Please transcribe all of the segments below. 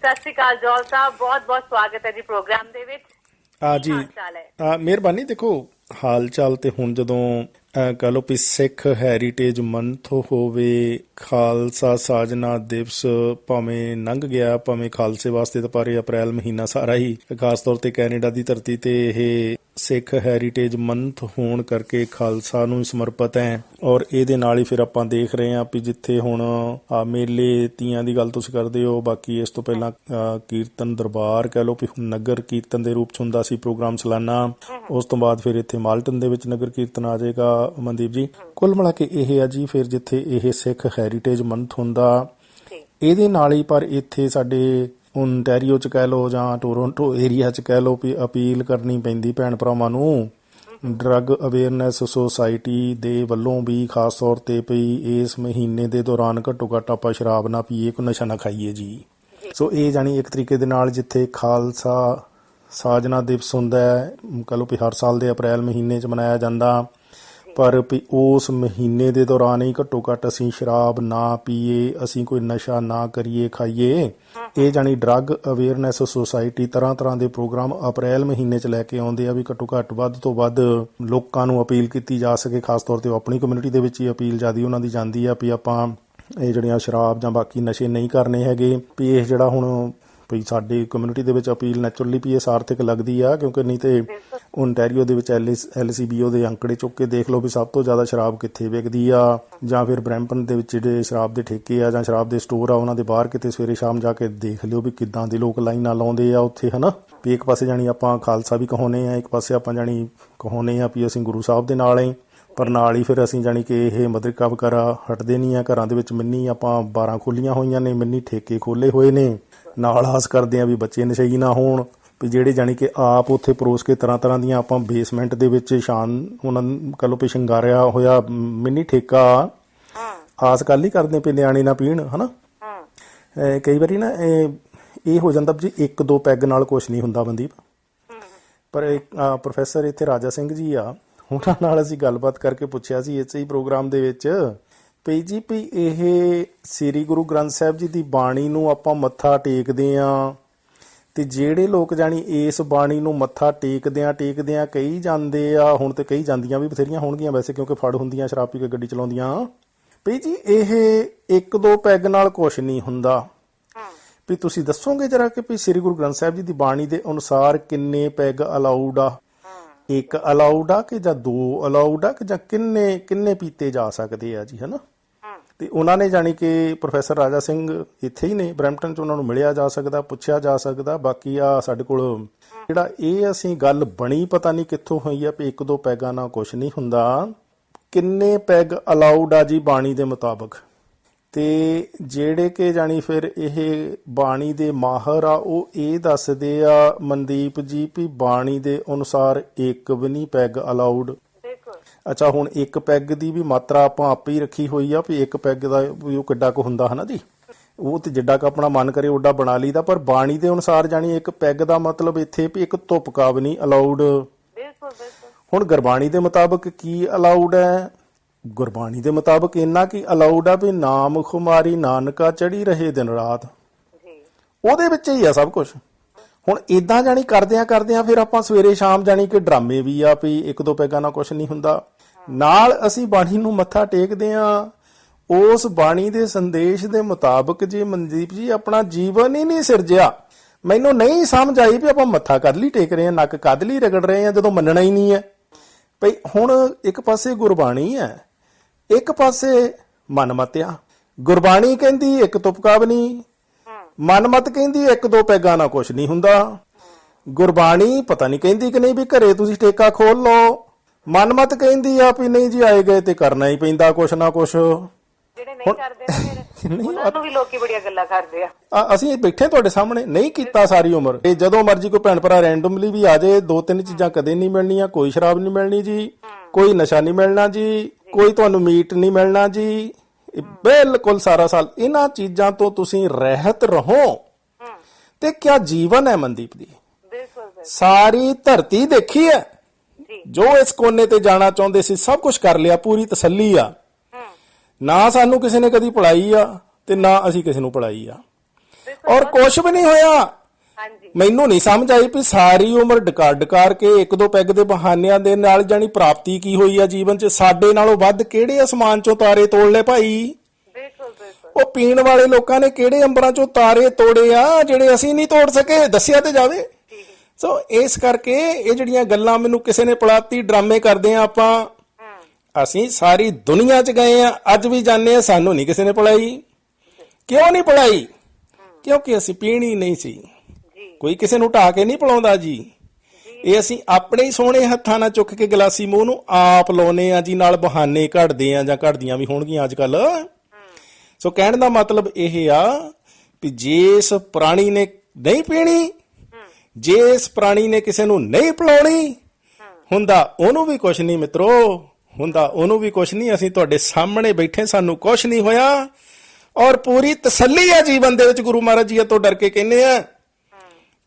सत श्री अकाल जौल साहब, बहुत बहुत स्वागत है जी प्रोग्राम ਦੇ ਵਿੱਚ। ਜੀ ਮਿਹਰਬਾਨੀ। ਦੇਖੋ ਹਾਲ ਚਾਲ ਤੇ ਹੁਣ ਜਦੋਂ ਕਹ ਲਓ ਵੀ ਸਿੱਖ ਹੈਰੀਟੇਜ ਮੰਥ ਹੋਵੇ, ਖਾਲਸਾ ਸਾਜਨਾ ਦਿਵਸ ਭਾਵੇਂ ਲੰਘ ਗਿਆ, ਭਾਵੇਂ ਖਾਲਸੇ ਵਾਸਤੇ ਤਾਂ ਪਰ ਅਪ੍ਰੈਲ ਮਹੀਨਾ ਸਾਰਾ ਹੀ ਖਾਸ ਤੌਰ ਤੇ ਕੈਨੇਡਾ ਦੀ ਧਰਤੀ ਤੇ ਇਹ ਸਿੱਖ ਹੈਰੀਟੇਜ ਮੰਥ ਹੋਣ ਕਰਕੇ ਖਾਲਸਾ ਨੂੰ ਸਮਰਪਿਤ ਹੈ। ਔਰ ਇਹਦੇ ਨਾਲ ਹੀ ਫਿਰ ਆਪਾਂ ਦੇਖ ਰਹੇ ਹਾਂ ਵੀ ਜਿੱਥੇ ਹੁਣ ਮੇਲੇ ਤੀਆਂ ਦੀ ਗੱਲ ਤੁਸੀਂ ਕਰਦੇ ਹੋ, ਬਾਕੀ ਇਸ ਤੋਂ ਪਹਿਲਾਂ ਕੀਰਤਨ ਦਰਬਾਰ ਕਹਿ ਲਓ ਵੀ ਨਗਰ ਕੀਰਤਨ ਦੇ ਰੂਪ 'ਚ ਹੁੰਦਾ ਸੀ ਪ੍ਰੋਗਰਾਮ ਸਾਲਾਨਾ। ਉਸ ਤੋਂ ਬਾਅਦ ਫਿਰ ਇੱਥੇ ਮਾਲਟਨ ਦੇ ਵਿੱਚ ਨਗਰ ਕੀਰਤਨ ਆ ਜਾਏਗਾ। ਮਨਦੀਪ ਜੀ, ਕੁੱਲ ਮਿਲਾ ਕੇ ਇਹ ਆ ਜੀ ਫਿਰ ਜਿੱਥੇ ਇਹ ਸਿੱਖ ਹੈਰੀਟੇਜ ਮੰਥ ਹੁੰਦਾ ਇਹਦੇ ਨਾਲ ਹੀ, ਪਰ ਇੱਥੇ ਸਾਡੇ ਓਨਟੈਰੀਓ 'ਚ ਕਹਿ ਲਓ ਜਾਂ ਟੋਰੋਂਟੋ ਏਰੀਆ 'ਚ ਕਹਿ ਲਓ ਵੀ ਅਪੀਲ ਕਰਨੀ ਪੈਂਦੀ ਭੈਣ ਭਰਾਵਾਂ ਨੂੰ। ਡਰੱਗ ਅਵੇਅਰਨੈਸ ਸੁਸਾਇਟੀ ਦੇ ਵੱਲੋਂ ਵੀ ਖਾਸ ਤੌਰ ਤੇ ਵੀ ਇਸ ਮਹੀਨੇ ਦੇ ਦੌਰਾਨ ਘੱਟੋ ਘੱਟ ਆਪਾਂ ਸ਼ਰਾਬ ਨਾ ਪੀਏ, ਕੋਈ ਨਸ਼ਾ ਨਾ ਖਾਈਏ ਜੀ। ਸੋ ਇਹ ਜਾਣੀ ਇੱਕ ਤਰੀਕੇ ਦੇ ਨਾਲ ਜਿੱਥੇ ਖਾਲਸਾ ਸਾਜਨਾ ਦਿਵਸ ਹੁੰਦਾ ਹੈ, ਕਹ ਲਓ ਵੀ ਹਰ ਸਾਲ ਦੇ ਅਪ੍ਰੈਲ ਮਹੀਨੇ 'ਚ ਮਨਾਇਆ ਜਾਂਦਾ, ਪਰ ਵੀ ਉਸ ਮਹੀਨੇ ਦੇ ਦੌਰਾਨ ਹੀ ਘੱਟੋ ਘੱਟ ਅਸੀਂ ਸ਼ਰਾਬ ਨਾ ਪੀਏ, ਅਸੀਂ ਕੋਈ ਨਸ਼ਾ ਨਾ ਕਰੀਏ ਖਾਈਏ। ਇਹ ਜਾਣੀ ਡਰੱਗ ਅਵੇਅਰਨੈਸ ਸੁਸਾਇਟੀ ਤਰ੍ਹਾਂ ਤਰ੍ਹਾਂ ਦੇ ਪ੍ਰੋਗਰਾਮ ਅਪ੍ਰੈਲ ਮਹੀਨੇ 'ਚ ਲੈ ਕੇ ਆਉਂਦੇ ਆ ਵੀ ਘੱਟੋ ਘੱਟ ਵੱਧ ਤੋਂ ਵੱਧ ਲੋਕਾਂ ਨੂੰ ਅਪੀਲ ਕੀਤੀ ਜਾ ਸਕੇ। ਖਾਸ ਤੌਰ ਤੇ ਆਪਣੀ ਕਮਿਊਨਿਟੀ ਦੇ ਵਿੱਚ ਹੀ ਅਪੀਲ ਜ਼ਿਆਦਾ ਉਹਨਾਂ ਦੀ ਜਾਂਦੀ ਆ ਵੀ ਆਪਾਂ ਇਹ ਜਿਹੜੀਆਂ ਸ਼ਰਾਬ ਜਾਂ ਬਾਕੀ ਨਸ਼ੇ ਨਹੀਂ ਕਰਨੇ ਹੈਗੇ। ਵੀ ਇਹ ਜਿਹੜਾ ਹੁਣ ਵੀ ਸਾਡੀ ਕਮਿਊਨਿਟੀ ਦੇ ਵਿੱਚ ਅਪੀਲ ਨੈਚੁਰਲੀ ਵੀ ਇਹ ਸਾਰਥਕ ਲੱਗਦੀ ਆ, ਕਿਉਂਕਿ ਨਹੀਂ ਤੇ ਓਨਟੈਰੀਓ ਦੇ ਵਿੱਚ LCBO ਦੇ ਅੰਕੜੇ ਚੁੱਕ ਕੇ ਦੇਖ ਲਓ ਵੀ ਸਭ ਤੋਂ ਜ਼ਿਆਦਾ ਸ਼ਰਾਬ ਕਿੱਥੇ ਵਿਕਦੀ ਆ, ਜਾਂ ਫਿਰ ਬਰੈਂਪਟਨ ਦੇ ਵਿੱਚ ਜਿਹੜੇ ਸ਼ਰਾਬ ਦੇ ਠੇਕੇ ਆ ਜਾਂ ਸ਼ਰਾਬ ਦੇ ਸਟੋਰ ਆ ਉਹਨਾਂ ਦੇ ਬਾਹਰ ਕਿਤੇ ਸਵੇਰੇ ਸ਼ਾਮ ਜਾ ਕੇ ਦੇਖ ਲਿਓ ਵੀ ਕਿੱਦਾਂ ਦੇ ਲੋਕ ਲਾਈਨਾਂ ਲਾਉਂਦੇ ਆ ਉੱਥੇ, ਹਨਾ। ਵੀ ਇੱਕ ਪਾਸੇ ਜਾਣੀ ਆਪਾਂ ਖਾਲਸਾ ਵੀ ਕਹਾਉਂਦੇ ਆ, ਇੱਕ ਪਾਸੇ ਆਪਾਂ ਜਾਣੀ ਕਹਾਉਂਦੇ ਆ ਵੀ ਅਸੀਂ ਗੁਰੂ ਸਾਹਿਬ ਦੇ ਨਾਲ ਹੀ, ਪਰ ਨਾਲ ਹੀ ਫਿਰ ਅਸੀਂ ਜਾਣੀ ਕਿ ਇਹ ਮਦਰਕਾ ਵਗੈਰਾ ਹਟਦੇ ਨਹੀਂ ਆ। ਘਰਾਂ ਦੇ ਵਿੱਚ ਮਿੰਨੀ ਆਪਾਂ 12 ਖੋਲੀਆਂ ਹੋਈਆਂ ਨੇ, ਮਿੰਨੀ ਠੇਕੇ ਖੋਲੇ ਹੋਏ ਨੇ, ਨਾਲ ਆਸ ਕਰਦੇ ਆ ਵੀ ਬੱਚੇ ਨਸ਼ਈ ਨਾ ਹੋਣ, ਵੀ ਜਿਹੜੇ ਜਾਣੀ ਕਿ ਆਪ ਉੱਥੇ ਪਰੋਸ ਕੇ ਤਰ੍ਹਾਂ ਤਰ੍ਹਾਂ ਦੀਆਂ ਆਪਾਂ ਬੇਸਮੈਂਟ ਦੇ ਵਿੱਚ ਉਹਨਾਂ ਕਹਿ ਲਓ ਵੀ ਸ਼ਿੰਗਾਰਿਆ ਹੋਇਆ ਮਿੰਨੀ ਠੇਕਾ ਆਸ ਕੱਲ ਹੀ ਕਰਦੇ ਪਏ ਨਿਆਣੇ ਨਾ ਪੀਣ, ਹਨਾ। ਕਈ ਵਾਰੀ ਨਾ ਇਹ ਹੋ ਜਾਂਦਾ ਜੀ ਇੱਕ ਦੋ ਪੈਗ ਨਾਲ ਕੁਛ ਨਹੀਂ ਹੁੰਦਾ ਮਨਦੀਪ। ਪਰ ਪ੍ਰੋਫੈਸਰ ਇੱਥੇ ਰਾਜਾ ਸਿੰਘ ਜੀ ਆ, ਉਹਨਾਂ ਨਾਲ ਅਸੀਂ ਗੱਲਬਾਤ ਕਰਕੇ ਪੁੱਛਿਆ ਸੀ ਇਸੇ ਹੀ ਪ੍ਰੋਗਰਾਮ ਦੇ ਵਿੱਚ ਪਈ ਜੀ ਵੀ ਇਹ ਸ੍ਰੀ ਗੁਰੂ ਗ੍ਰੰਥ ਸਾਹਿਬ ਜੀ ਦੀ ਬਾਣੀ ਨੂੰ ਆਪਾਂ ਮੱਥਾ ਟੇਕਦੇ ਹਾਂ ਤੇ ਜਿਹੜੇ ਲੋਕ ਜਾਣੀ ਇਸ ਬਾਣੀ ਨੂੰ ਮੱਥਾ ਟੇਕਦਿਆਂ ਕਹੀ ਜਾਂਦੇ ਆ, ਹੁਣ ਤੇ ਕਹੀ ਜਾਂਦੀਆਂ ਵੀ ਬਥੇਰੀਆਂ ਹੋਣਗੀਆਂ ਵੈਸੇ ਕਿਉਂਕਿ ਫੜ ਹੁੰਦੀਆਂ ਸ਼ਰਾਬ ਪੀ ਕੇ ਗੱਡੀ ਚਲਾਉਂਦੀਆਂ, ਪਈ ਜੀ ਇਹ ਇੱਕ ਦੋ ਪੈਗ ਨਾਲ ਕੁਛ ਨਹੀਂ ਹੁੰਦਾ। ਵੀ ਤੁਸੀਂ ਦੱਸੋਗੇ ਜਰਾ ਕਿ ਵੀ ਸ੍ਰੀ ਗੁਰੂ ਗ੍ਰੰਥ ਸਾਹਿਬ ਜੀ ਦੀ ਬਾਣੀ ਦੇ ਅਨੁਸਾਰ ਕਿੰਨੇ ਪੈਗ ਅਲਾਊਡ ਆ? ਇੱਕ ਅਲਾਊਡ ਆ ਕਿ ਜਾਂ ਦੋ ਅਲਾਊਡ ਆ ਕਿ ਜਾਂ ਕਿੰਨੇ ਪੀਤੇ ਜਾ ਸਕਦੇ ਆ ਜੀ, ਹਨਾ। ਤੇ ਉਹਨਾਂ ਨੇ ਜਾਣੀ ਕਿ ਪ੍ਰੋਫੈਸਰ ਰਾਜਾ ਸਿੰਘ ਇੱਥੇ ਹੀ ਨੇ ਬਰੈਂਪਟਨ 'ਚ, ਉਹਨਾਂ ਨੂੰ ਮਿਲਿਆ ਜਾ ਸਕਦਾ, ਪੁੱਛਿਆ ਜਾ ਸਕਦਾ। ਬਾਕੀ ਆ ਸਾਡੇ ਕੋਲ ਜਿਹੜਾ ਇਹ ਅਸੀਂ ਗੱਲ ਬਣੀ ਪਤਾ ਨਹੀਂ ਕਿੱਥੋਂ ਹੋਈ ਆ ਵੀ ਇੱਕ ਦੋ ਪੈਗਾਂ ਨਾਲ ਕੁਛ ਨਹੀਂ ਹੁੰਦਾ। ਕਿੰਨੇ ਪੈਗ ਅਲਾਊਡ ਆ ਜੀ ਬਾਣੀ ਦੇ ਮੁਤਾਬਕ? ਤੇ ਜਿਹੜੇ ਕਿ ਜਾਣੀ ਫਿਰ ਇਹ ਬਾਣੀ ਦੇ ਮਾਹਰ ਆ ਉਹ ਇਹ ਦੱਸਦੇ ਆ ਮਨਦੀਪ ਜੀ ਵੀ ਬਾਣੀ ਦੇ ਅਨੁਸਾਰ ਇੱਕ ਵੀ ਨਹੀਂ ਪੈਗ ਅਲਾਊਡ। ਅੱਛਾ, ਹੁਣ ਇੱਕ ਪੈਗ ਦੀ ਵੀ ਮਾਤਰਾ ਆਪਾਂ ਆਪੇ ਹੀ ਰੱਖੀ ਹੋਈ ਆ ਵੀ ਇੱਕ ਪੈਗ ਦਾ ਵੀ ਉਹ ਕਿੱਡਾ ਕੁ ਹੁੰਦਾ, ਹਨਾ ਜੀ। ਉਹ ਤੇ ਜਿੱਡਾ ਕੁ ਆਪਣਾ ਮਨ ਕਰੇ ਓਡਾ ਬਣਾ ਲਈਦਾ, ਪਰ ਬਾਣੀ ਦੇ ਅਨੁਸਾਰ ਜਾਣੀ ਇੱਕ ਪੈਗ ਦਾ ਮਤਲਬ ਇੱਥੇ ਵੀ ਇੱਕ ਤੁਪਕਾ ਵੀ ਨਹੀਂ ਅਲਾਊਡ। ਹੁਣ ਗੁਰਬਾਣੀ ਦੇ ਮੁਤਾਬਕ ਕੀ ਅਲਾਊਡ ਹੈ? ਗੁਰਬਾਣੀ ਦੇ ਮੁਤਾਬਕ ਇੰਨਾ ਕੀ ਅਲਾਊਡ ਆ ਵੀ ਨਾਮ ਖੁਮਾਰੀ ਨਾਨਕਾ ਚੜੀ ਰਹੇ ਦਿਨ ਰਾਤ, ਉਹਦੇ ਵਿੱਚ ਹੀ ਆ ਸਭ ਕੁਛ। ਹੁਣ ਏਦਾਂ ਜਾਣੀ ਕਰਦਿਆਂ ਫਿਰ ਆਪਾਂ ਸਵੇਰੇ ਸ਼ਾਮ ਜਾਣੀ ਕਿ ਡਰਾਮੇ ਵੀ ਆ ਵੀ ਇੱਕ ਦੋ ਪੈਗਾਂ ਨਾਲ ਕੁਛ ਨਹੀਂ ਹੁੰਦਾ, ਨਾਲ ਅਸੀਂ ਬਾਣੀ ਨੂੰ ਮੱਥਾ ਟੇਕਦੇ ਆ ਉਸ ਬਾਣੀ ਦੇ ਸੰਦੇਸ਼ ਦੇ ਮੁਤਾਬਕ। ਜੀ ਮਨਦੀਪ ਜੀ ਆਪਣਾ ਜੀਵਨ ਹੀ ਨਹੀਂ ਸਿਰਜਿਆ, ਮੈਨੂੰ ਨਹੀਂ ਸਮਝ ਆਈ ਵੀ ਆਪਾਂ ਮੱਥਾ ਕਦ ਲਈ ਟੇਕ ਰਹੇ ਆ, ਨੱਕ ਕਦ ਲਈ ਰਗੜ ਰਹੇ ਆ ਜਦੋਂ ਮੰਨਣਾ ਹੀ ਨਹੀਂ ਹੈ। ਭਈ ਹੁਣ ਇੱਕ ਪਾਸੇ ਗੁਰਬਾਣੀ ਹੈ, ਇੱਕ ਪਾਸੇ ਮਨਮਤ ਆ। ਗੁਰਬਾਣੀ ਕਹਿੰਦੀ ਇੱਕ ਤੁਪਕਾ ਵੀ ਨਹੀਂ, ਮਨਮਤ ਕਹਿੰਦੀ ਇੱਕ ਦੋ ਪੈਗਾਂ ਨਾਲ ਕੁਛ ਨਹੀਂ ਹੁੰਦਾ। ਗੁਰਬਾਣੀ ਪਤਾ ਨਹੀਂ ਕਹਿੰਦੀ ਕਿ ਨਹੀਂ ਵੀ ਘਰੇ ਤੁਸੀਂ ਠੇਕਾ ਖੋਲ ਲਓ, ਮਨਮਤ ਕਹਿੰਦੀ ਆ ਵੀ ਨਹੀਂ ਜੀ ਆਏ ਗਏ ਤੇ ਕਰਨਾ ਹੀ ਪੈਂਦਾ ਕੁਛ ਨਾ ਕੁਛ। ਜਿਹੜੇ ਨਹੀਂ ਕਰਦੇ ਉਹਨਾਂ ਨੂੰ ਵੀ ਲੋਕੀ ਬੜੀਆਂ ਗੱਲਾਂ ਕਰਦੇ ਆ। ਅਸੀਂ ਬੈਠੇ ਤੁਹਾਡੇ ਸਾਹਮਣੇ, ਨਹੀਂ ਕੀਤਾ ਸਾਰੀ ਉਮਰ। ਇਹ ਜਦੋਂ ਮਰਜੀ ਕੋਈ ਭੈਣ ਭਰਾ ਰੈਂਡਮਲੀ ਵੀ ਆ ਜਾਏ, ਦੋ ਤਿੰਨ ਚੀਜ਼ਾਂ ਕਦੇ ਨਹੀਂ ਮਿਲਣੀਆਂ। ਕੋਈ ਸ਼ਰਾਬ ਨਹੀਂ ਮਿਲਣੀ ਜੀ, ਕੋਈ ਨਸ਼ਾ ਨਹੀਂ ਮਿਲਣਾ ਜੀ, ਕੋਈ ਤੁਹਾਨੂੰ ਮੀਟ ਨਹੀਂ ਮਿਲਣਾ ਜੀ, ਬਿਲਕੁਲ ਸਾਰਾ ਸਾਲ ਇਹਨਾਂ ਚੀਜ਼ਾਂ ਤੋਂ ਤੁਸੀਂ ਰਹਿਤ ਰਹੋ ਤੇ ਕਿਆ ਜੀਵਨ ਹੈ ਮਨਦੀਪ ਦੀ। ਸਾਰੀ ਧਰਤੀ ਦੇਖੀ ਹੈ, ਜੋ ਇਸ ਕੋਨੇ ਤੇ ਜਾਣਾ ਚਾਹੁੰਦੇ ਸੀ ਸਭ ਕੁਝ ਕਰ ਲਿਆ, ਪੂਰੀ ਤਸੱਲੀ ਆ। ਨਾ ਸਾਨੂੰ ਕਿਸੇ ਨੇ ਕਦੀ ਪੜਾਈ ਆ ਤੇ ਨਾ ਅਸੀਂ ਕਿਸੇ ਨੂੰ ਪੜਾਈ ਆ। ਔਰ ਕੁਛ ਵੀ ਨਹੀਂ ਹੋਇਆ। ਹਾਂਜੀ ਮੈਨੂੰ ਨਹੀਂ ਸਮਝ ਆਈ ਵੀ ਸਾਰੀ ਉਮਰ ਡਕਾਰ ਕੇ ਇੱਕ ਦੋ ਪੈਗ ਦੇ ਬਹਾਨਿਆਂ ਦੇ ਨਾਲ ਜਾਨੀ ਪ੍ਰਾਪਤੀ ਕੀ ਹੋਈ ਆ ਜੀਵਨ 'ਚ। ਸਾਡੇ ਨਾਲੋਂ ਵੱਧ ਕਿਹੜੇ ਅਸਮਾਨ 'ਚੋਂ ਤਾਰੇ ਤੋੜ ਲਏ ਭਾਈ? ਬਿਲਕੁਲ ਬਿਲਕੁਲ। ਉਹ ਪੀਣ ਵਾਲੇ ਲੋਕਾਂ ਨੇ ਕਿਹੜੇ ਅੰਬਰਾਂ 'ਚੋਂ ਤਾਰੇ ਤੋੜੇ ਆ ਜਿਹੜੇ ਅਸੀਂ ਨਹੀਂ ਤੋੜ ਸਕੇ? ਦੱਸਿਆ ਤੇ ਜਾਵੇ। ਸੋ ਇਸ ਕਰਕੇ ਇਹ ਜਿਹੜੀਆਂ ਗੱਲਾਂ ਮੈਨੂੰ ਕਿਸੇ ਨੇ ਪੜਾਤੀ, ਡਰਾਮੇ ਕਰਦੇ ਆ ਆਪਾਂ। ਅਸੀਂ ਸਾਰੀ ਦੁਨੀਆ 'ਚ ਗਏ ਆ, ਅੱਜ ਵੀ ਜਾਂਦੇ ਆ, ਸਾਨੂੰ ਨਹੀਂ ਕਿਸੇ ਨੇ ਪੜਾਈ। ਕਿਉਂ ਨਹੀਂ ਪੜਾਈ? ਕਿਉਂਕਿ ਅਸੀਂ ਪੀਣੀ ਨਹੀਂ ਸੀ। ਕੋਈ ਕਿਸੇ ਨੂੰ ਢਾ ਕੇ ਨਹੀਂ ਪਿਲਾਉਂਦਾ ਜੀ। ਇਹ ਅਸੀਂ ਆਪਣੇ ਹੀ ਸੋਹਣੇ ਹੱਥਾਂ ਨਾਲ ਚੁੱਕ ਕੇ ਗਲਾਸੀ ਮੂੰਹ ਨੂੰ ਆਪ ਲਾਉਨੇ ਆ ਜੀ, ਨਾਲ ਬਹਾਨੇ ਘੜਦੇ ਆ ਜਾਂ ਘੜਦੀਆਂ ਵੀ ਹੋਣਗੀਆਂ ਅੱਜ ਕੱਲ। ਸੋ ਕਹਿਣ ਦਾ ਮਤਲਬ ਇਹ ਆ ਵੀ ਜਿਸ ਪ੍ਰਾਣੀ ਨੇ ਨਹੀਂ ਪੀਣੀ, ਜਿਸ ਪ੍ਰਾਣੀ ਨੇ ਕਿਸੇ ਨੂੰ ਨਹੀਂ ਪਿਲਾਉਣੀ, ਹੁੰਦਾ ਉਹਨੂੰ ਵੀ ਕੁਛ ਨਹੀਂ ਮਿੱਤਰੋ, ਹੁੰਦਾ ਉਹਨੂੰ ਵੀ ਕੁਛ ਨਹੀਂ। ਅਸੀਂ ਤੁਹਾਡੇ ਸਾਹਮਣੇ ਬੈਠੇ, ਸਾਨੂੰ ਕੁਛ ਨਹੀਂ ਹੋਇਆ ਔਰ ਪੂਰੀ ਤਸੱਲੀ ਆ ਜੀਵਨ ਦੇ ਵਿੱਚ। ਗੁਰੂ ਮਹਾਰਾਜ ਜੀ ਤੋਂ ਡਰ ਕੇ ਕਹਿੰਦੇ ਆ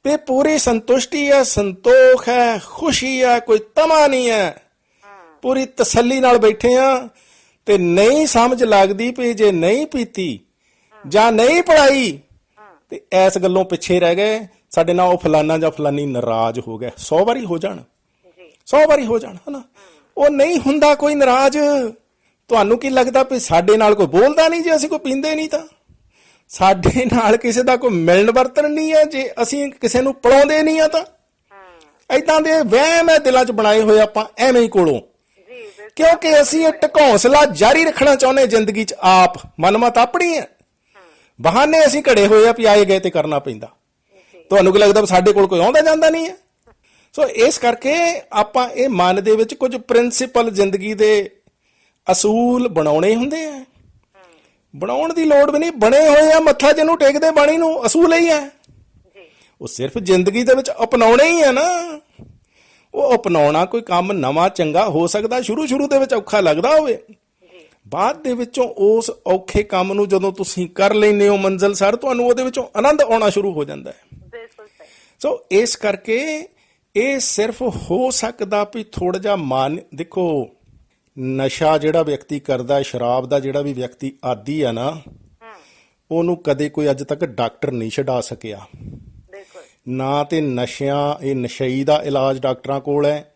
ਵੀ ਪੂਰੀ ਸੰਤੁਸ਼ਟੀ ਹੈ, ਸੰਤੋਖ ਹੈ, ਖੁਸ਼ੀ ਹੈ, ਕੋਈ ਤਮਾ ਨਹੀਂ ਹੈ। ਪੂਰੀ ਤਸੱਲੀ ਨਾਲ ਬੈਠੇ ਆ ਤੇ ਨਹੀਂ ਸਮਝ ਲੱਗਦੀ ਵੀ ਜੇ ਨਹੀਂ ਪੀਤੀ ਜਾਂ ਨਹੀਂ ਪੜਾਈ ਤੇ ਇਸ ਗੱਲੋਂ ਪਿੱਛੇ ਰਹਿ ਗਏ। ਸਾਡੇ ਨਾਲ ਉਹ ਫਲਾਨਾ ਜਾਂ ਫਲਾਨੀ ਨਾਰਾਜ਼ ਹੋ ਗਿਆ। 100 ਵਾਰੀ ਹੋ ਜਾਣ, 100 ਵਾਰੀ ਹੋ ਜਾਣ, ਹਨਾ। ਉਹ ਨਹੀਂ ਹੁੰਦਾ ਕੋਈ ਨਾਰਾਜ਼। ਤੁਹਾਨੂੰ ਕੀ ਲੱਗਦਾ ਵੀ ਸਾਡੇ ਨਾਲ ਕੋਈ ਬੋਲਦਾ ਨਹੀਂ ਜੇ ਅਸੀਂ ਕੋਈ ਪੀਂਦੇ ਨਹੀਂ ਤਾਂ? ਸਾਡੇ ਨਾਲ ਕਿਸੇ ਦਾ ਕੋਈ ਮਿਲਣ ਵਰਤਨ ਨਹੀਂ ਹੈ ਜੇ ਅਸੀਂ ਕਿਸੇ ਨੂੰ ਪਿਲਾਉਂਦੇ ਨਹੀਂ ਆ ਤਾਂ? ਏਦਾਂ ਦੇ ਵਹਿਮ ਹੈ ਦਿਲਾਂ 'ਚ ਬਣਾਏ ਹੋਏ ਆਪਾਂ ਐਵੇਂ ਹੀ ਕੋਲੋਂ, ਕਿਉਂਕਿ ਅਸੀਂ ਇਹ ਢਕੌਂਸਲਾ ਜਾਰੀ ਰੱਖਣਾ ਚਾਹੁੰਦੇ ਜ਼ਿੰਦਗੀ 'ਚ। ਆਪ ਮਨਮਤ ਆਪਣੀ ਹੈ, ਬਹਾਨੇ ਅਸੀਂ ਘੜੇ ਹੋਏ ਆ ਵੀ ਆਏ ਗਏ ਤੇ ਕਰਨਾ ਪੈਂਦਾ। ਤੁਹਾਨੂੰ ਕੀ ਲੱਗਦਾ ਸਾਡੇ ਕੋਲ ਕੋਈ ਆਉਂਦਾ ਜਾਂਦਾ ਨਹੀਂ ਹੈ? ਸੋ ਇਸ ਕਰਕੇ ਆਪਾਂ ਇਹ ਮਨ ਦੇ ਵਿੱਚ ਕੁਝ ਪ੍ਰਿੰਸੀਪਲ ਜ਼ਿੰਦਗੀ ਦੇ ਅਸੂਲ ਬਣਾਉਣੇ ਹੁੰਦੇ ਆ। ਬਣਾਉਣ ਦੀ ਲੋੜ ਵੀ ਨਹੀਂ, ਬਣੇ ਹੋਏ ਆ। ਮੱਥਾ ਜਿਹਨੂੰ ਟੇਕਦੇ ਬਾਣੀ ਨੂੰ, ਅਸੂਲ ਹੀ ਹੈ। ਉਹ ਸਿਰਫ ਜ਼ਿੰਦਗੀ ਦੇ ਵਿੱਚ ਅਪਣਾਉਣੇ ਹੀ ਆ ਨਾ। ਉਹ ਅਪਣਾਉਣਾ ਕੋਈ ਕੰਮ ਨਵਾਂ ਚੰਗਾ ਹੋ ਸਕਦਾ, ਸ਼ੁਰੂ ਦੇ ਵਿੱਚ ਔਖਾ ਲੱਗਦਾ ਹੋਵੇ, ਬਾਅਦ ਦੇ ਵਿੱਚੋਂ ਉਸ ਔਖੇ ਕੰਮ ਨੂੰ ਜਦੋਂ ਤੁਸੀਂ ਕਰ ਲੈਂਦੇ ਹੋ ਮੰਜ਼ਿਲ ਸਰ, ਤੁਹਾਨੂੰ ਉਹਦੇ ਵਿੱਚੋਂ ਆਨੰਦ ਆਉਣਾ ਸ਼ੁਰੂ ਹੋ ਜਾਂਦਾ ਹੈ। ਸੋ ਇਸ ਕਰਕੇ ਇਹ ਸਿਰਫ ਹੋ ਸਕਦਾ ਵੀ ਥੋੜਾ ਜਿਹਾ ਮਨ, ਦੇਖੋ ਨਸ਼ਾ ਜਿਹੜਾ ਵਿਅਕਤੀ ਕਰਦਾ, ਸ਼ਰਾਬ ਦਾ ਜਿਹੜਾ ਵੀ ਵਿਅਕਤੀ ਆਦੀ ਆ ਨਾ, ਉਹਨੂੰ ਕਦੇ ਕੋਈ ਅੱਜ ਤੱਕ ਡਾਕਟਰ ਨਹੀਂ ਛਡਾ ਸਕਿਆ ਨਾ। ਤੇ ਇਹ ਨਸ਼ਈ ਦਾ ਇਲਾਜ ਡਾਕਟਰਾਂ ਕੋਲ ਹੈ,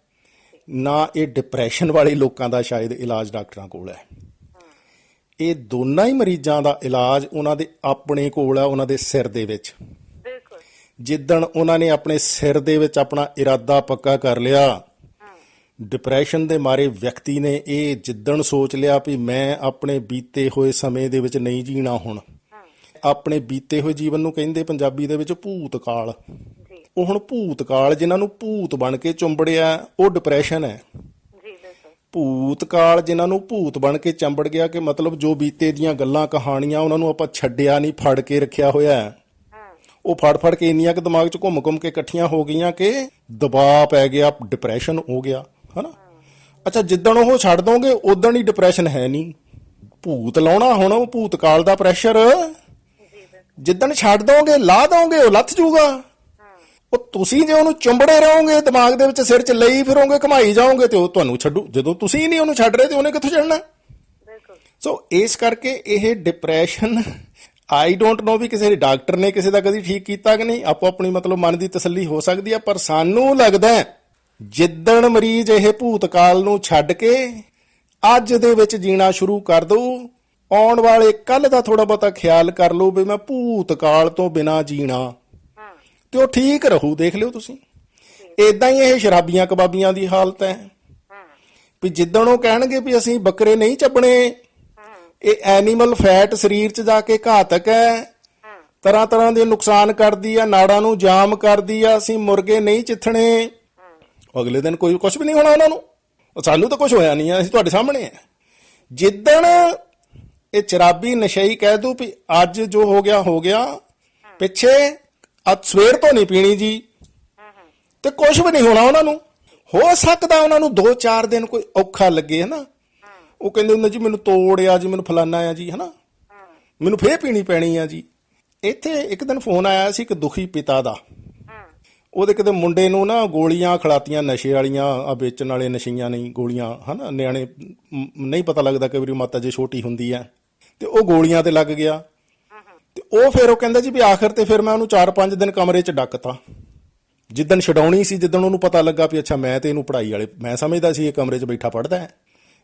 ਨਾ ਇਹ ਡਿਪਰੈਸ਼ਨ ਵਾਲੇ ਲੋਕਾਂ ਦਾ ਸ਼ਾਇਦ ਇਲਾਜ ਡਾਕਟਰਾਂ ਕੋਲ ਹੈ। ਇਹ ਦੋਨਾਂ ਹੀ ਮਰੀਜ਼ਾਂ ਦਾ ਇਲਾਜ ਉਹਨਾਂ ਦੇ ਆਪਣੇ ਕੋਲ ਹੈ, ਉਹਨਾਂ ਦੇ ਸਿਰ ਦੇ ਵਿੱਚ। ਜਿੱਦਣ ਉਹਨਾਂ ਨੇ ਆਪਣੇ ਸਿਰ ਦੇ ਵਿੱਚ ਆਪਣਾ ਇਰਾਦਾ ਪੱਕਾ ਕਰ ਲਿਆ, ਡਿਪਰੈਸ਼ਨ ਦੇ ਮਾਰੇ ਵਿਅਕਤੀ ਨੇ ਇਹ ਜਿੱਦਣ ਸੋਚ ਲਿਆ ਵੀ ਮੈਂ ਆਪਣੇ ਬੀਤੇ ਹੋਏ ਸਮੇਂ ਦੇ ਵਿੱਚ ਨਹੀਂ ਜੀਣਾ, ਹੁਣ ਆਪਣੇ ਬੀਤੇ ਹੋਏ ਜੀਵਨ ਨੂੰ ਕਹਿੰਦੇ ਪੰਜਾਬੀ ਦੇ ਵਿੱਚ ਭੂਤਕਾਲ। ਉਹ ਹੁਣ ਭੂਤਕਾਲ ਜਿਨ੍ਹਾਂ ਨੂੰ ਭੂਤ ਬਣ ਕੇ ਚੁੰਬੜਿਆ, ਉਹ ਡਿਪਰੈਸ਼ਨ ਹੈ। ਭੂਤਕਾਲ ਜਿਨ੍ਹਾਂ ਨੂੰ ਭੂਤ ਬਣ ਕੇ ਚੰਬੜ ਗਿਆ, ਕਿ ਮਤਲਬ ਜੋ ਬੀਤੇ ਦੀਆਂ ਗੱਲਾਂ ਕਹਾਣੀਆਂ ਉਹਨਾਂ ਨੂੰ ਆਪਾਂ ਛੱਡਿਆ ਨਹੀਂ, ਫੜ ਕੇ ਰੱਖਿਆ ਹੋਇਆ। ਉਹ ਫੜ ਕੇ ਇੰਨੀਆਂ ਕਿ ਦਿਮਾਗ 'ਚ ਘੁੰਮ ਕੇ ਇਕੱਠੀਆਂ ਹੋ ਗਈਆਂ ਕਿ ਦਬਾਅ ਪੈ ਗਿਆ, ਡਿਪਰੈਸ਼ਨ ਹੋ ਗਿਆ, ਹਨਾ। ਅੱਛਾ, ਜਿੱਦਣ ਉਹ ਛੱਡ ਦੋਗੇ ਉਦਣ ਹੀ ਡਿਪਰੈਸ਼ਨ ਹੈ ਨਹੀਂ। ਭੂਤ ਲਾਉਣਾ ਹੁਣ ਉਹ ਭੂਤਕਾਲ ਦਾ ਪ੍ਰੈਸ਼ਰ, ਜਿੱਦਣ ਛੱਡ ਦੋਗੇ, ਲਾ ਦੋਗੇ, ਉਹ ਲੱਥ ਜੂਗਾ। ਉਹ ਤੁਸੀਂ ਜੇ ਉਹਨੂੰ ਚੁੰਬੜੇ ਰਹੋਗੇ, ਦਿਮਾਗ ਦੇ ਵਿੱਚ ਸਿਰ 'ਚ ਲਈ ਫਿਰੋਗੇ, ਘਮਾਈ ਜਾਓਗੇ, ਤੇ ਉਹ ਤੁਹਾਨੂੰ ਛੱਡੂ। ਜਦੋਂ ਤੁਸੀਂ ਨਹੀਂ ਉਹਨੂੰ ਛੱਡ ਰਹੇ ਤੇ ਉਹਨੇ ਕਿੱਥੋਂ ਛੱਡਣਾ? ਸੋ ਇਸ ਕਰਕੇ ਇਹ ਡਿਪਰੈਸ਼ਨ, ਆਈ ਡੋਂਟ ਨੋ ਵੀ ਕਿਸੇ ਡਾਕਟਰ ਨੇ ਕਿਸੇ ਦਾ ਕਦੀ ਠੀਕ ਕੀਤਾ ਕਿ ਨਹੀਂ। ਆਪੋ ਆਪਣੀ ਮਤਲਬ ਮਨ ਦੀ ਤਸੱਲੀ ਹੋ ਸਕਦੀ ਆ, ਪਰ ਸਾਨੂੰ ਲੱਗਦਾ ਜਿੱਦਣ ਮਰੀਜ਼ ਇਹ ਭੂਤਕਾਲ ਨੂੰ ਛੱਡ ਕੇ ਅੱਜ ਦੇ ਵਿੱਚ ਜੀਣਾ ਸ਼ੁਰੂ ਕਰ ਦਊ, ਆਉਣ ਵਾਲੇ ਕੱਲ ਦਾ ਥੋੜਾ ਬਹੁਤਾ ਖਿਆਲ ਕਰ ਲਓ ਵੀ ਮੈਂ ਭੂਤਕਾਲ ਤੋਂ ਬਿਨਾਂ ਜੀਣਾ, ਤੇ ਉਹ ਠੀਕ ਰਹੂ। ਦੇਖ ਲਿਓ ਤੁਸੀਂ, ਏਦਾਂ ਹੀ ਇਹ ਸ਼ਰਾਬੀਆਂ ਕਬਾਬੀਆਂ ਦੀ ਹਾਲਤ ਹੈ ਵੀ ਜਿੱਦਣ ਉਹ ਕਹਿਣਗੇ ਵੀ ਅਸੀਂ ਬੱਕਰੇ ਨਹੀਂ ਚੱਬਣੇ, ਇਹ ਐਨੀਮਲ ਫੈਟ ਸਰੀਰ 'ਚ ਜਾ ਕੇ ਘਾਤਕ ਹੈ, ਤਰ੍ਹਾਂ ਦੇ ਨੁਕਸਾਨ ਕਰਦੀ ਆ, ਨਾੜਾਂ ਨੂੰ ਜਾਮ ਕਰਦੀ ਆ, ਅਸੀਂ ਮੁਰਗੇ ਨਹੀਂ ਚਿੱਥਣੇ, ਅਗਲੇ ਦਿਨ ਕੋਈ ਕੁਝ ਵੀ ਨਹੀਂ ਹੋਣਾ ਉਹਨਾਂ ਨੂੰ। ਸਾਨੂੰ ਤਾਂ ਕੁਝ ਹੋਇਆ ਨਹੀਂ ਆ, ਅਸੀਂ ਤੁਹਾਡੇ ਸਾਹਮਣੇ ਆ। ਜਿੱਦਣ ਇਹ ਸ਼ਰਾਬੀ ਨਸ਼ਈ ਕਹਿ ਦੂ ਵੀ ਅੱਜ ਜੋ ਹੋ ਗਿਆ, ਪਿੱਛੇ ਅੱਜ ਸਵੇਰ ਤੋਂ ਨਹੀਂ ਪੀਣੀ ਜੀ, ਤੇ ਕੁਝ ਵੀ ਨਹੀਂ ਹੋਣਾ ਉਹਨਾਂ ਨੂੰ। ਹੋ ਸਕਦਾ ਉਹਨਾਂ ਨੂੰ 2-4 ਦਿਨ ਕੋਈ ਔਖਾ ਲੱਗੇ, ਹਨਾ। ਉਹ ਕਹਿੰਦੇ ਹੁੰਦੇ ਜੀ ਮੈਨੂੰ ਤੋੜਿਆ ਜੀ, ਮੈਨੂੰ ਫਲਾਨਾ ਆ ਜੀ, ਹਨਾ, ਮੈਨੂੰ ਫੇਰ ਪੀਣੀ ਪੈਣੀ ਆ ਜੀ। ਇੱਥੇ ਇੱਕ ਦਿਨ ਫੋਨ ਆਇਆ ਸੀ ਇੱਕ ਦੁਖੀ ਪਿਤਾ ਦਾ। ਉਹਦੇ ਕਿਤੇ ਮੁੰਡੇ ਨੂੰ ਨਾ ਗੋਲੀਆਂ ਖਿਲਾਤੀਆਂ ਨਸ਼ੇ ਵਾਲੀਆਂ, ਆ ਵੇਚਣ ਵਾਲੇ ਨਸ਼ਈਆਂ ਨਹੀਂ ਗੋਲੀਆਂ, ਹਨਾ। ਨਿਆਣੇ ਨਹੀਂ ਪਤਾ ਲੱਗਦਾ, ਕਈ ਵਾਰੀ ਮਾਤਾ ਜੇ ਛੋਟੀ ਹੁੰਦੀ ਆ, ਤੇ ਉਹ ਗੋਲੀਆਂ ਤੇ ਲੱਗ ਗਿਆ। ਤੇ ਉਹ ਫਿਰ ਉਹ ਕਹਿੰਦਾ ਜੀ ਵੀ ਆਖਰ ਤੇ ਫਿਰ ਮੈਂ ਉਹਨੂੰ 4-5 ਦਿਨ ਕਮਰੇ 'ਚ ਡੱਕਤਾ। ਜਿੱਦਣ ਛਡਾਉਣੀ ਸੀ, ਜਿੱਦਣ ਉਹਨੂੰ ਪਤਾ ਲੱਗਾ ਵੀ ਅੱਛਾ ਮੈਂ ਤੇ ਇਹਨੂੰ ਪੜ੍ਹਾਈ ਵਾਲੇ, ਮੈਂ ਸਮਝਦਾ ਸੀ ਇਹ ਕਮਰੇ 'ਚ ਬੈਠਾ ਪੜ੍ਹਦਾ ਹੈ,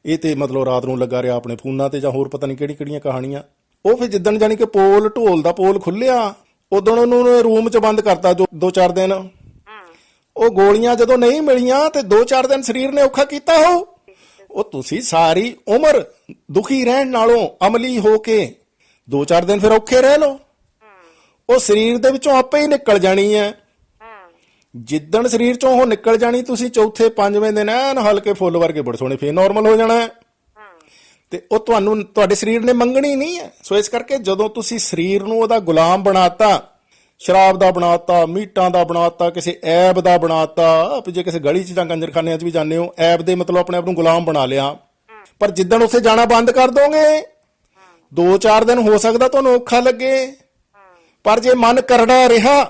ਇਹ ਤੇ ਮਤਲਬ ਰਾਤ ਨੂੰ ਲੱਗਾ ਰਿਹਾ ਆਪਣੇ ਫੋਨਾਂ ਤੇ ਜਾਂ ਹੋਰ ਪਤਾ ਨਹੀਂ ਕਿਹੜੀ ਕਿਹੜੀਆਂ ਕਹਾਣੀਆਂ। ਉਹ ਫਿਰ ਜਿੱਦਣ ਜਾਣੀ ਕਿ ਪੋਲ ਢੋਲ ਦਾ ਪੋਲ ਖੁੱਲਿਆ, ਉਦੋਂ ਉਹਨੂੰ ਰੂਮ 'ਚ ਬੰਦ ਕਰਤਾ 2-4 ਦਿਨ। ਉਹ ਗੋਲੀਆਂ ਜਦੋਂ ਨਹੀਂ ਮਿਲੀਆਂ ਤੇ 2-4 ਦਿਨ ਸਰੀਰ ਨੇ ਔਖਾ ਕੀਤਾ। ਉਹ ਤੁਸੀਂ ਸਾਰੀ ਉਮਰ ਦੁਖੀ ਰਹਿਣ ਨਾਲੋਂ ਅਮਲੀ ਹੋ ਕੇ 2-4 ਦਿਨ ਫਿਰ ਔਖੇ ਰਹਿ ਲਓ। ਉਹ ਸਰੀਰ ਦੇ ਵਿੱਚੋਂ ਆਪੇ ਹੀ ਨਿਕਲ ਜਾਣੀ ਹੈ। ਜਿੱਦਣ ਸਰੀਰ ਚੋਂ ਉਹ ਨਿਕਲ ਜਾਣੀ, ਤੁਸੀਂ ਚੌਥੇ 5ਵੇਂ ਦਿਨ ਐਨ ਹਲਕੇ ਫੁੱਲ ਵਰਗੇ ਬੜੇ ਸੋਹਣੇ ਫੇਰ ਨਾਰਮਲ ਹੋ ਜਾਣਾ। ਤੇ ਉਹ ਤੁਹਾਨੂੰ ਤੁਹਾਡੇ ਸਰੀਰ ਨੇ ਮੰਗਣੀ ਨਹੀਂ ਹੈ। ਸੋ ਇਸ ਕਰਕੇ ਜਦੋਂ ਤੁਸੀਂ ਸਰੀਰ ਨੂੰ ਉਹਦਾ ਗੁਲਾਮ ਬਣਾਤਾ, ਸ਼ਰਾਬ ਦਾ ਬਣਾਤਾ, ਮੀਟਾਂ ਦਾ ਬਣਾਤਾ, ਕਿਸੇ ਐਬ ਦਾ ਬਣਾਤਾ, ਜੇ ਕਿਸੇ ਗਲੀ 'ਚ ਜਾਂ ਕੰਜਰਖਾਨਿਆਂ 'ਚ ਵੀ ਜਾਂਦੇ ਹੋ, ਐਬ ਦੇ ਮਤਲਬ ਆਪਣੇ ਆਪ ਨੂੰ ਗੁਲਾਮ ਬਣਾ ਲਿਆ। ਪਰ ਜਿੱਦਣ ਉੱਥੇ ਜਾਣਾ ਬੰਦ ਕਰ ਦੋਗੇ, 2-4 ਦਿਨ ਹੋ ਸਕਦਾ ਤੁਹਾਨੂੰ ਔਖਾ ਲੱਗੇ, ਪਰ ਜੇ ਮਨ ਕਰੜਾ ਰਿਹਾ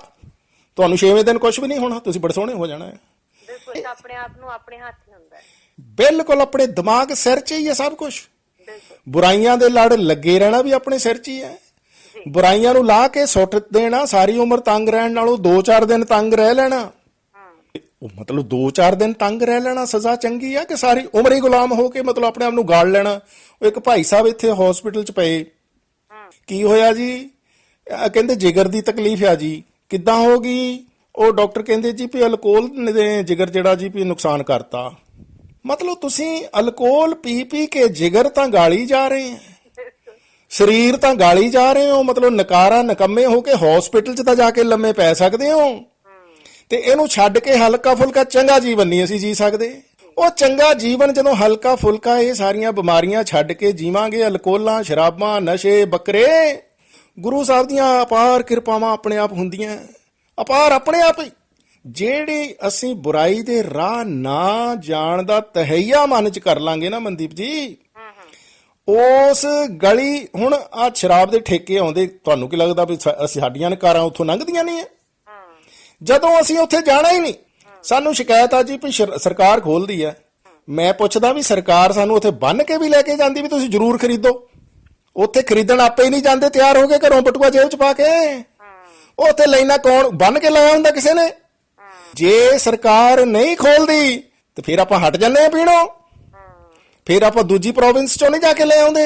ਤੁਹਾਨੂੰ 6ਵੇਂ ਦਿਨ ਕੁਝ ਵੀ ਨਹੀਂ ਹੋਣਾ, ਤੁਸੀਂ ਬੜੇ ਸੋਹਣੇ ਹੋ ਜਾਣਾ ਹੈ। ਬਿਲਕੁਲ ਆਪਣੇ ਆਪ ਨੂੰ ਆਪਣੇ ਹੱਥ ਹੀ ਹੁੰਦਾ ਹੈ। ਬਿਲਕੁਲ ਆਪਣੇ ਦਿਮਾਗ ਸਿਰ 'ਚ ਹੀ ਹੈ ਸਭ ਕੁਝ। ਬੁਰਾਈਆਂ ਦੇ ਲੜ ਲੱਗੇ ਰਹਿਣਾ ਵੀ ਆਪਣੇ ਸਿਰ 'ਚ ਹੀ ਹੈ। ਬੁਰਾਈਆਂ ਨੂੰ ਲਾ ਕੇ ਸੁੱਟ ਦੇਣਾ, ਸਾਰੀ ਉਮਰ ਤੰਗ ਰਹਿਣ ਨਾਲੋਂ 2-4 ਦਿਨ ਤੰਗ ਰਹਿ ਲੈਣਾ। ਉਹ ਮਤਲਬ 2-4 ਦਿਨ ਤੰਗ ਰਹਿ ਲੈਣਾ ਸਜ਼ਾ ਚੰਗੀ ਆ ਕਿ ਸਾਰੀ ਉਮਰ ਹੀ ਗੁਲਾਮ ਹੋ ਕੇ ਮਤਲਬ ਆਪਣੇ ਆਪ ਨੂੰ ਗਾਲ ਲੈਣਾ। ਉਹ ਇੱਕ ਭਾਈ ਸਾਹਿਬ ਇੱਥੇ ਹਸਪੀਟਲ 'ਚ ਪਏ, ਕੀ ਹੋਇਆ ਜੀ? ਕਹਿੰਦੇ ਜਿਗਰ ਦੀ ਤਕਲੀਫ ਆ ਜੀ। ਕਿੱਦਾਂ ਹੋ ਗਈ? ਉਹ ਡਾਕਟਰ ਕਹਿੰਦੇ ਜੀ ਵੀ ਅਲਕੋਹਲ ਨੇ ਜਿਗਰ ਜਿਹੜਾ ਜੀ ਵੀ ਨੁਕਸਾਨ ਕਰਤਾ। ਮਤਲਬ ਤੁਸੀਂ ਅਲਕੋਹਲ ਪੀ ਪੀ ਕੇ ਜਿਗਰ ਤਾਂ ਗਾਲੀ ਜਾ ਰਹੇ ਹੈ, ਸਰੀਰ ਤਾਂ ਗਾਲੀ ਜਾ ਰਹੇ ਹੋ। ਮਤਲਬ ਨਕਾਰਾ ਨਕੰਮੇ ਹੋ ਕੇ ਹਸਪੀਟਲ 'ਚ ਤਾਂ ਜਾ ਕੇ ਲੰਮੇ ਪੈ ਸਕਦੇ ਹੋ, ਤੇ ਇਹਨੂੰ ਛੱਡ ਕੇ ਹਲਕਾ ਫੁਲਕਾ ਚੰਗਾ ਜੀਵਨ ਨਹੀਂ ਅਸੀਂ ਜੀ ਸਕਦੇ। ਉਹ ਚੰਗਾ ਜੀਵਨ ਜਦੋਂ ਹਲਕਾ ਫੁਲਕਾ ਇਹ ਸਾਰੀਆਂ ਬਿਮਾਰੀਆਂ ਛੱਡ ਕੇ ਜੀਵਾਂਗੇ, ਅਲਕੋਹਲਾਂ, ਸ਼ਰਾਬਾਂ, ਨਸ਼ੇ, ਬੱਕਰੇ, ਗੁਰੂ ਸਾਹਿਬ ਦੀਆਂ ਅਪਾਰ ਕਿਰਪਾਵਾਂ ਆਪਣੇ ਆਪ ਹੁੰਦੀਆਂ, ਅਪਾਰ ਆਪਣੇ ਆਪ ਹੀ। ਜਿਹੜੀ ਅਸੀਂ ਬੁਰਾਈ ਦੇ ਰਾਹ ਨਾ ਜਾਣ ਦਾ ਤਹਈਆ ਮਨ 'ਚ ਕਰ ਲਾਂਗੇ ਨਾ ਮਨਦੀਪ ਜੀ, ਉਸ ਗਲੀ ਹੁਣ ਆ ਸ਼ਰਾਬ ਦੇ ਠੇਕੇ ਆਉਂਦੇ, ਤੁਹਾਨੂੰ ਕੀ ਲੱਗਦਾ ਵੀ ਸਾਡੀਆਂ ਕਾਰਾਂ ਉੱਥੋਂ ਲੰਘਦੀਆਂ ਨਹੀਂ ਹੈ? ਜਦੋਂ ਅਸੀਂ ਉੱਥੇ ਜਾਣਾ ਹੀ ਨਹੀਂ, ਸਾਨੂੰ ਸ਼ਿਕਾਇਤ ਆ ਜੀ ਵੀ ਸਰਕਾਰ ਖੋਲਦੀ ਹੈ। ਮੈਂ ਪੁੱਛਦਾ ਵੀ ਸਰਕਾਰ ਸਾਨੂੰ ਉੱਥੇ ਬੰਨ ਕੇ ਵੀ ਲੈ ਕੇ ਜਾਂਦੀ ਵੀ ਤੁਸੀਂ ਜ਼ਰੂਰ ਖਰੀਦੋ? ਉੱਥੇ ਖਰੀਦਣ ਆਪੇ ਹੀ ਨਹੀਂ ਜਾਂਦੇ ਤਿਆਰ ਹੋ ਕੇ ਘਰੋਂ, ਬਟੂਆ ਜੇਬ 'ਚ ਪਾ ਕੇ। ਉਹ ਉੱਥੇ ਲੈਣਾ ਕੌਣ ਬੰਨ ਕੇ ਲਾਇਆ ਹੁੰਦਾ ਕਿਸੇ ਨੇ? ਜੇ ਸਰਕਾਰ ਨਹੀਂ ਖੋਲਦੀ ਤੇ ਫਿਰ ਆਪਾਂ ਹਟ ਜਾਂਦੇ ਆ ਪੀਣੋਂ, ਫਿਰ ਆਪਾਂ ਦੂਜੀ ਪ੍ਰੋਵਿੰਸ 'ਚੋਂ ਨਹੀਂ ਜਾ ਕੇ ਲੈ ਆਉਂਦੇ।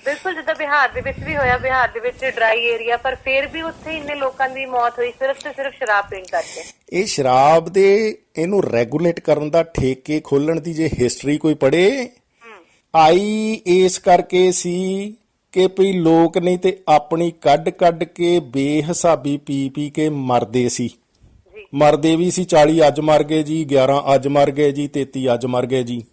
ਬਿਲਕੁਲ ਜਿੱਦਾਂ ਬਿਹਾਰ ਦੇ ਵਿੱਚ ਵੀ ਹੋਇਆ, ਬਿਹਾਰ ਦੇ ਵਿੱਚ ਡਰਾਈ ਏਰੀਆ, ਪਰ ਫਿਰ ਵੀ ਉੱਥੇ ਇੰਨੇ ਲੋਕਾਂ ਦੀ ਮੌਤ ਹੋਈ ਸਿਰਫ ਤੇ ਸਿਰਫ ਸ਼ਰਾਬ ਪੀਣ ਕਰਕੇ। ਇਹ ਸ਼ਰਾਬ ਦੇ ਇਹਨੂੰ ਰੈਗੂਲੇਟ ਕਰਨ ਦਾ, ਠੇਕੇ ਖੋਲਣ ਦੀ ਜੇ ਹਿਸਟਰੀ ਕੋਈ ਪੜ੍ਹੇ, ਆਈ ਇਸ ਕਰਕੇ ਸੀ ਕਿ ਵੀ ਲੋਕ ਨਹੀਂ ਤੇ ਆਪਣੀ ਕੱਢ ਕੱਢ ਕੇ ਬੇਹਿਸਾਬੀ ਪੀ ਪੀ ਕੇ ਮਰਦੇ ਸੀ। ਮਰਦੇ ਵੀ ਸੀ, 40 ਅੱਜ ਮਰ ਗਏ ਜੀ, 11 ਅੱਜ ਮਰ ਗਏ ਜੀ, 33 ਅੱਜ ਮਰ ਗਏ ਜੀ।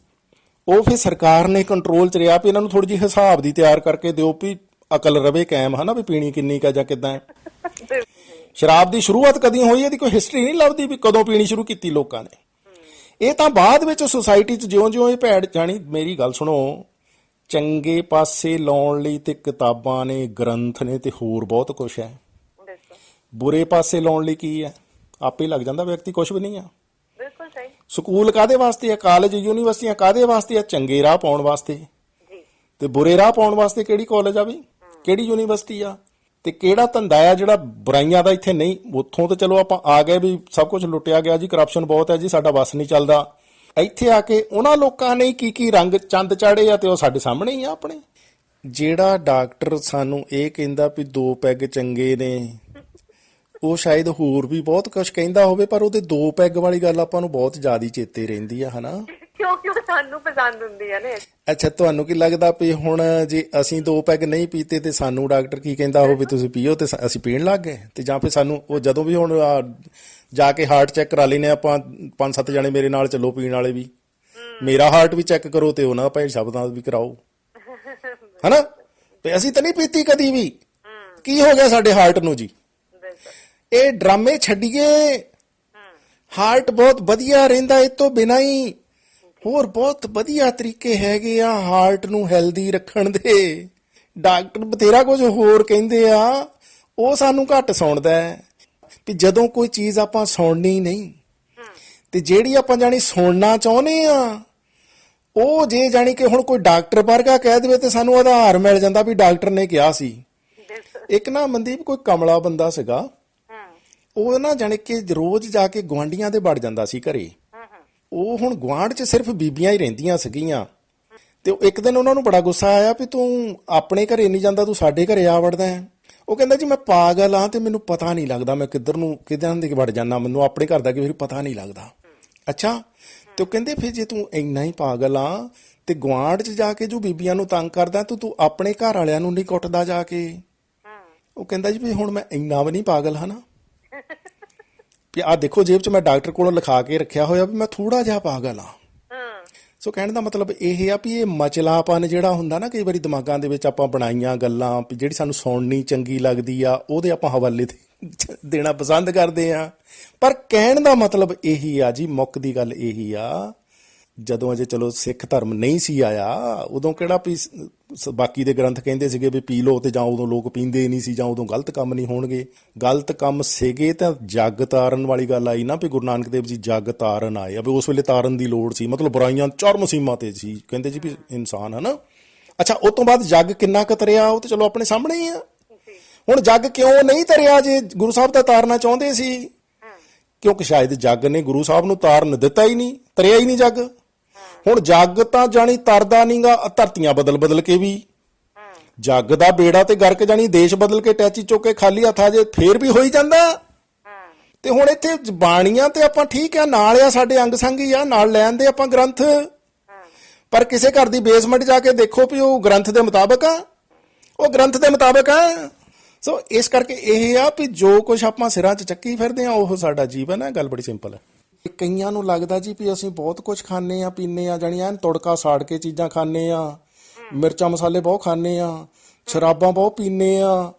ਉਹ ਫਿਰ ਸਰਕਾਰ ਨੇ ਕੰਟਰੋਲ 'ਚ ਰਿਹਾ ਵੀ ਇਹਨਾਂ ਨੂੰ ਥੋੜੀ ਜਿਹੀ ਹਿਸਾਬ ਦੀ ਤਿਆਰ ਕਰਕੇ ਦਿਓ ਵੀ ਅਕਲ ਰਵੇ ਕਾਇਮ, ਹਨਾ ਵੀ ਪੀਣੀ ਕਿੰਨੀ ਕਾ ਜਾਂ ਕਿੱਦਾਂ ਹੈ। ਸ਼ਰਾਬ ਦੀ ਸ਼ੁਰੂਆਤ ਕਦੀ ਹੋਈ ਇਹਦੀ ਕੋਈ ਹਿਸਟਰੀ ਨਹੀਂ ਲੱਭਦੀ ਵੀ ਕਦੋਂ ਪੀਣੀ ਸ਼ੁਰੂ ਕੀਤੀ ਲੋਕਾਂ ਨੇ। ਇਹ ਤਾਂ ਬਾਅਦ ਵਿੱਚ ਸੁਸਾਇਟੀ 'ਚ ਜਿਉਂ-ਜਿਉਂ ਇਹ ਭੈੜ ਜਾਣੀ। ਮੇਰੀ ਗੱਲ ਸੁਣੋ, ਚੰਗੇ ਪਾਸੇ ਲਾਉਣ ਲਈ ਤੇ ਕਿਤਾਬਾਂ ਨੇ, ਗ੍ਰੰਥ ਨੇ ਤੇ ਹੋਰ ਬਹੁਤ ਕੁਛ ਹੈ। ਬੁਰੇ ਪਾਸੇ ਲਾਉਣ ਲਈ ਕੀ ਹੈ? ਆਪੇ ਲੱਗ ਜਾਂਦਾ ਵਿਅਕਤੀ, ਕੁਛ ਵੀ ਨਹੀਂ ਆ। ਸਕੂਲ ਕਾਹਦੇ ਵਾਸਤੇ ਆ? ਕਾਲਜ ਯੂਨੀਵਰਸਿਟੀਆਂ ਕਾਹਦੇ ਵਾਸਤੇ ਆ? ਚੰਗੇ ਰਾਹ ਪਾਉਣ ਵਾਸਤੇ। ਤੇ ਬੁਰੇ ਰਾਹ ਪਾਉਣ ਵਾਸਤੇ ਕਿਹੜੀ ਕਾਲਜ ਆ ਵੀ, ਕਿਹੜੀ ਯੂਨੀਵਰਸਿਟੀ ਆ, ਤੇ ਕਿਹੜਾ ਧੰਦਾ ਆ ਜਿਹੜਾ ਬੁਰਾਈਆਂ ਦਾ ਇੱਥੇ ਨਹੀਂ? ਉੱਥੋਂ ਤਾਂ ਚਲੋ ਆਪਾਂ ਆ ਗਏ ਵੀ ਸਭ ਕੁਝ ਲੁੱਟਿਆ ਗਿਆ ਜੀ, ਕਰਪਸ਼ਨ ਬਹੁਤ ਹੈ ਜੀ, ਸਾਡਾ ਵੱਸ ਨਹੀਂ ਚੱਲਦਾ। ਇੱਥੇ ਆ ਕੇ ਉਹਨਾਂ ਲੋਕਾਂ ਨੇ ਕੀ ਕੀ ਰੰਗ ਚੰਦ ਚਾੜੇ ਆ ਤੇ ਉਹ ਸਾਡੇ ਸਾਹਮਣੇ ਹੀ ਆ ਆਪਣੇ। ਜਿਹੜਾ ਡਾਕਟਰ ਸਾਨੂੰ ਇਹ ਕਹਿੰਦਾ ਵੀ 2 ਪੈਗ ਚੰਗੇ ਨੇ, ਉਹ ਸ਼ਾਇਦ ਹੋਰ ਵੀ ਬਹੁਤ ਕੁਝ ਕਹਿੰਦਾ ਹੋਵੇ, ਪਰ ਉਹਦੇ 2 ਪੈਗ ਵਾਲੀ ਗੱਲ ਆਪਾਂ ਨੂੰ ਬਹੁਤ ਜ਼ਿਆਦਾ ਚੇਤੇ ਰਹਿੰਦੀ ਆ, ਹਨਾ? ਕਿਉਂਕਿ ਸਾਨੂੰ ਪਸੰਦ ਹੁੰਦੀ ਆ ਨੇ। ਅੱਛਾ, ਤੁਹਾਨੂੰ ਕੀ ਲੱਗਦਾ ਵੀ ਹੁਣ ਜੇ ਅਸੀਂ 2 ਪੈਗ ਨਹੀਂ ਪੀਤੇ ਤੇ ਸਾਨੂੰ ਡਾਕਟਰ ਕੀ ਕਹਿੰਦਾ ਹੋਵੇ ਤੁਸੀਂ ਪੀਓ, ਤੇ ਅਸੀਂ ਪੀਣ ਲੱਗ ਗਏ? ਤੇ ਜਾਂ ਫਿਰ ਸਾਨੂੰ ਉਹ ਜਦੋਂ ਵੀ ਹੁਣ ਜਾ ਕੇ ਹਾਰਟ ਚੈੱਕ ਕਰਾ ਲੈਨੇ ਆਪਾਂ, 5-7 ਜਣੇ ਮੇਰੇ ਨਾਲ ਚੱਲੋ ਪੀਣ ਵਾਲੇ ਵੀ, ਮੇਰਾ ਹਾਰਟ ਵੀ ਚੈੱਕ ਕਰੋ ਤੇ ਉਹਨਾਂ ਭਾਈ ਸ਼ਬਦਾਂ ਵੀ ਕਰਾਓ, ਹਨਾ? ਤੇ ਅਸੀਂ ਤਾਂ ਨਹੀਂ ਪੀਤੀ ਕਦੀ ਵੀ, ਕੀ ਹੋ ਗਿਆ ਸਾਡੇ ਹਾਰਟ ਨੂੰ ਜੀ? ਇਹ ਡਰਾਮੇ ਛੱਡੀਏ, ਹਾਰਟ ਬਹੁਤ ਵਧੀਆ ਰਹਿੰਦਾ ਇਹ ਤੋਂ ਬਿਨਾਂ ਹੀ। ਹੋਰ ਬਹੁਤ ਵਧੀਆ ਤਰੀਕੇ ਹੈਗੇ ਆ ਹਾਰਟ ਨੂੰ ਹੈਲਦੀ ਰੱਖਣ ਦੇ। ਡਾਕਟਰ ਬਥੇਰਾ ਕੁਝ ਹੋਰ ਕਹਿੰਦੇ ਆ, ਉਹ ਸਾਨੂੰ ਘੱਟ ਸੁਣਦਾ ਹੈ। ਕਿ ਜਦੋਂ ਕੋਈ ਚੀਜ਼ ਆਪਾਂ ਸੁਣਨੀ ਨਹੀਂ, ਤੇ ਜਿਹੜੀ ਆਪਾਂ ਜਾਣੀ ਸੁਣਨਾ ਚਾਹੁੰਦੇ ਆ, ਉਹ ਜੇ ਜਾਣੀ ਕਿ ਹੁਣ ਕੋਈ ਡਾਕਟਰ ਵਰਗਾ ਕਹਿ ਦੇਵੇ ਤੇ ਸਾਨੂੰ ਆਧਾਰ ਮਿਲ ਜਾਂਦਾ ਵੀ ਡਾਕਟਰ ਨੇ ਕਿਹਾ ਸੀ। ਬਿਲਕੁਲ। ਇੱਕ ਨਾ ਮਨਦੀਪ ਕੋਈ ਕਮਲਾ ਬੰਦਾ ਸੀਗਾ, ਉਹ ਨਾ ਜਾਣੀ ਕਿ ਰੋਜ਼ ਜਾ ਕੇ ਗੁਆਂਢੀਆਂ ਦੇ ਵੜ ਜਾਂਦਾ ਸੀ ਘਰੇ। ਉਹ ਹੁਣ ਗੁਆਂਢ 'ਚ ਸਿਰਫ ਬੀਬੀਆਂ ਹੀ ਰਹਿੰਦੀਆਂ ਸੀਗੀਆਂ, ਤੇ ਇੱਕ ਦਿਨ ਉਹਨਾਂ ਨੂੰ ਬੜਾ ਗੁੱਸਾ ਆਇਆ ਵੀ ਤੂੰ ਆਪਣੇ ਘਰੇ ਨਹੀਂ ਜਾਂਦਾ, ਤੂੰ ਸਾਡੇ ਘਰੇ ਆ ਵੜਦਾ ਹੈ। ਉਹ ਕਹਿੰਦਾ ਜੀ ਮੈਂ ਪਾਗਲ ਹਾਂ ਤੇ ਮੈਨੂੰ ਪਤਾ ਨਹੀਂ ਲੱਗਦਾ ਮੈਂ ਕਿੱਧਰ ਦੇ ਵੜ ਜਾਂਦਾ, ਮੈਨੂੰ ਆਪਣੇ ਘਰ ਦਾ ਕਿ ਪਤਾ ਨਹੀਂ ਲੱਗਦਾ। ਅੱਛਾ, ਤੇ ਉਹ ਕਹਿੰਦੇ ਫਿਰ ਜੇ ਤੂੰ ਇੰਨਾ ਹੀ ਪਾਗਲ ਆ ਤੇ ਗੁਆਂਢ 'ਚ ਜਾ ਕੇ ਜੋ ਬੀਬੀਆਂ ਨੂੰ ਤੰਗ ਕਰਦਾ ਤੂੰ ਆਪਣੇ ਘਰ ਵਾਲਿਆਂ ਨੂੰ ਨਹੀਂ ਕੁੱਟਦਾ ਜਾ ਕੇ। ਉਹ ਕਹਿੰਦਾ ਜੀ ਵੀ ਹੁਣ ਮੈਂ ਇੰਨਾ ਵੀ ਨਹੀਂ ਪਾਗਲ ਹਾਂ ਨਾ, ਵੀ ਆਹ ਦੇਖੋ ਜੇਬ 'ਚ ਮੈਂ ਡਾਕਟਰ ਕੋਲੋਂ ਲਿਖਾ ਕੇ ਰੱਖਿਆ ਹੋਇਆ ਵੀ ਮੈਂ ਥੋੜਾ ਜਿਹਾ ਪਾਗਲ ਹਾਂ। ਸੋ ਕਹਿਣ ਦਾ ਮਤਲਬ ਇਹ ਆ ਵੀ ਇਹ ਮਚਲਾਪਨ ਜਿਹੜਾ ਹੁੰਦਾ ਨਾ, ਕਈ ਵਾਰੀ ਦਿਮਾਗਾਂ ਦੇ ਵਿੱਚ ਆਪਾਂ ਬਣਾਈਆਂ ਗੱਲਾਂ ਜਿਹੜੀ ਸਾਨੂੰ ਸੁਣਨੀ ਚੰਗੀ ਲੱਗਦੀ ਆ ਉਹਦੇ ਆਪਾਂ ਹਵਾਲੇ ਦੇਣਾ ਪਸੰਦ ਕਰਦੇ ਆ। ਪਰ ਕਹਿਣ ਦਾ ਮਤਲਬ ਇਹੀ ਆ ਜੀ, ਮੁੱਖ ਦੀ ਗੱਲ ਇਹੀ ਆ, ਜਦੋਂ ਅਜੇ ਚਲੋ ਸਿੱਖ ਧਰਮ ਨਹੀਂ ਸੀ ਆਇਆ ਉਦੋਂ ਕਿਹੜਾ ਵੀ ਬਾਕੀ ਦੇ ਗ੍ਰੰਥ ਕਹਿੰਦੇ ਸੀਗੇ ਵੀ ਪੀ ਲਓ, ਤੇ ਜਾਂ ਉਦੋਂ ਲੋਕ ਪੀਂਦੇ ਨਹੀਂ ਸੀ, ਜਾਂ ਉਦੋਂ ਗਲਤ ਕੰਮ ਨਹੀਂ ਹੋਣਗੇ। ਗਲਤ ਕੰਮ ਸੀਗੇ ਤਾਂ ਜੱਗ ਤਾਰਨ ਵਾਲੀ ਗੱਲ ਆਈ ਨਾ, ਵੀ ਗੁਰੂ ਨਾਨਕ ਦੇਵ ਜੀ ਜੱਗ ਤਾਰਨ ਆਏ ਆ, ਵੀ ਉਸ ਵੇਲੇ ਤਾਰਨ ਦੀ ਲੋੜ ਸੀ, ਮਤਲਬ ਬੁਰਾਈਆਂ ਚਰਮ ਸੀਮਾ ਤੇ ਸੀ, ਕਹਿੰਦੇ ਜੀ ਵੀ ਇਨਸਾਨ ਹੈ ਨਾ। ਅੱਛਾ, ਉਸ ਤੋਂ ਬਾਅਦ ਜੱਗ ਕਿੰਨਾ ਕੁ ਤਰਿਆ ਉਹ ਤਾਂ ਚਲੋ ਆਪਣੇ ਸਾਹਮਣੇ ਹੀ ਆ। ਹੁਣ ਜੱਗ ਕਿਉਂ ਨਹੀਂ ਤਰਿਆ ਜੇ ਗੁਰੂ ਸਾਹਿਬ ਤਾਂ ਤਾਰਨਾ ਚਾਹੁੰਦੇ ਸੀ? ਕਿਉਂਕਿ ਸ਼ਾਇਦ ਜੱਗ ਨੇ ਗੁਰੂ ਸਾਹਿਬ ਨੂੰ ਤਾਰਨ ਦਿੱਤਾ ਹੀ ਨਹੀਂ, ਤਰਿਆ ਹੀ ਨਹੀਂ ਜੱਗ। ਹੁਣ ਜੱਗ ਤਾਂ ਜਾਣੀ ਤਰਦਾ ਨਹੀਂਗਾ, ਧਰਤੀਆਂ ਬਦਲ ਕੇ ਵੀ। ਜੱਗ ਦਾ ਬੇੜਾ ਤੇ ਗਰਕ ਜਾਣੀ ਦੇਸ਼ ਬਦਲ ਕੇ ਟੈਚੀ ਚੁੱਕ ਕੇ ਖਾਲੀ ਹੱਥ ਆ ਜੇ ਫੇਰ ਵੀ ਹੋਈ ਜਾਂਦਾ। ਤੇ ਹੁਣ ਇੱਥੇ ਬਾਣੀਆਂ ਤੇ ਆਪਾਂ ਠੀਕ ਆ, ਨਾਲ ਆ ਸਾਡੇ ਅੰਗ ਸੰਗ ਹੀ ਆ, ਨਾਲ ਲੈਣ ਦੇ ਆਪਾਂ ਗ੍ਰੰਥ, ਪਰ ਕਿਸੇ ਘਰ ਦੀ ਬੇਸਮੈਂਟ ਜਾ ਕੇ ਦੇਖੋ ਵੀ ਉਹ ਗ੍ਰੰਥ ਦੇ ਮੁਤਾਬਕ ਆ, ਉਹ ਗ੍ਰੰਥ ਦੇ ਮੁਤਾਬਕ ਆ। ਸੋ ਇਸ ਕਰਕੇ ਇਹ ਆ ਵੀ ਜੋ ਕੁਝ ਆਪਾਂ ਸਿਰਾਂ 'ਚ ਚੱਕੀ ਫਿਰਦੇ ਆ ਉਹ ਸਾਡਾ ਜੀਵਨ ਹੈ। ਗੱਲ ਬੜੀ ਸਿੰਪਲ ਹੈ। ਕਈਆਂ ਨੂੰ ਲੱਗਦਾ ਜੀ ਵੀ ਅਸੀਂ ਬਹੁਤ ਕੁਝ ਖਾਂਦੇ ਆ ਪੀਂਦੇ ਆ, ਜਾਣੀ ਐਨ ਤੁੜਕਾ ਸਾੜ ਕੇ ਚੀਜ਼ਾਂ ਖਾਂਦੇ ਆ, ਮਿਰਚਾਂ ਮਸਾਲੇ ਬਹੁਤ ਖਾਂਦੇ ਆ, ਸ਼ਰਾਬਾਂ ਬਹੁਤ ਪੀਂਦੇ ਆ,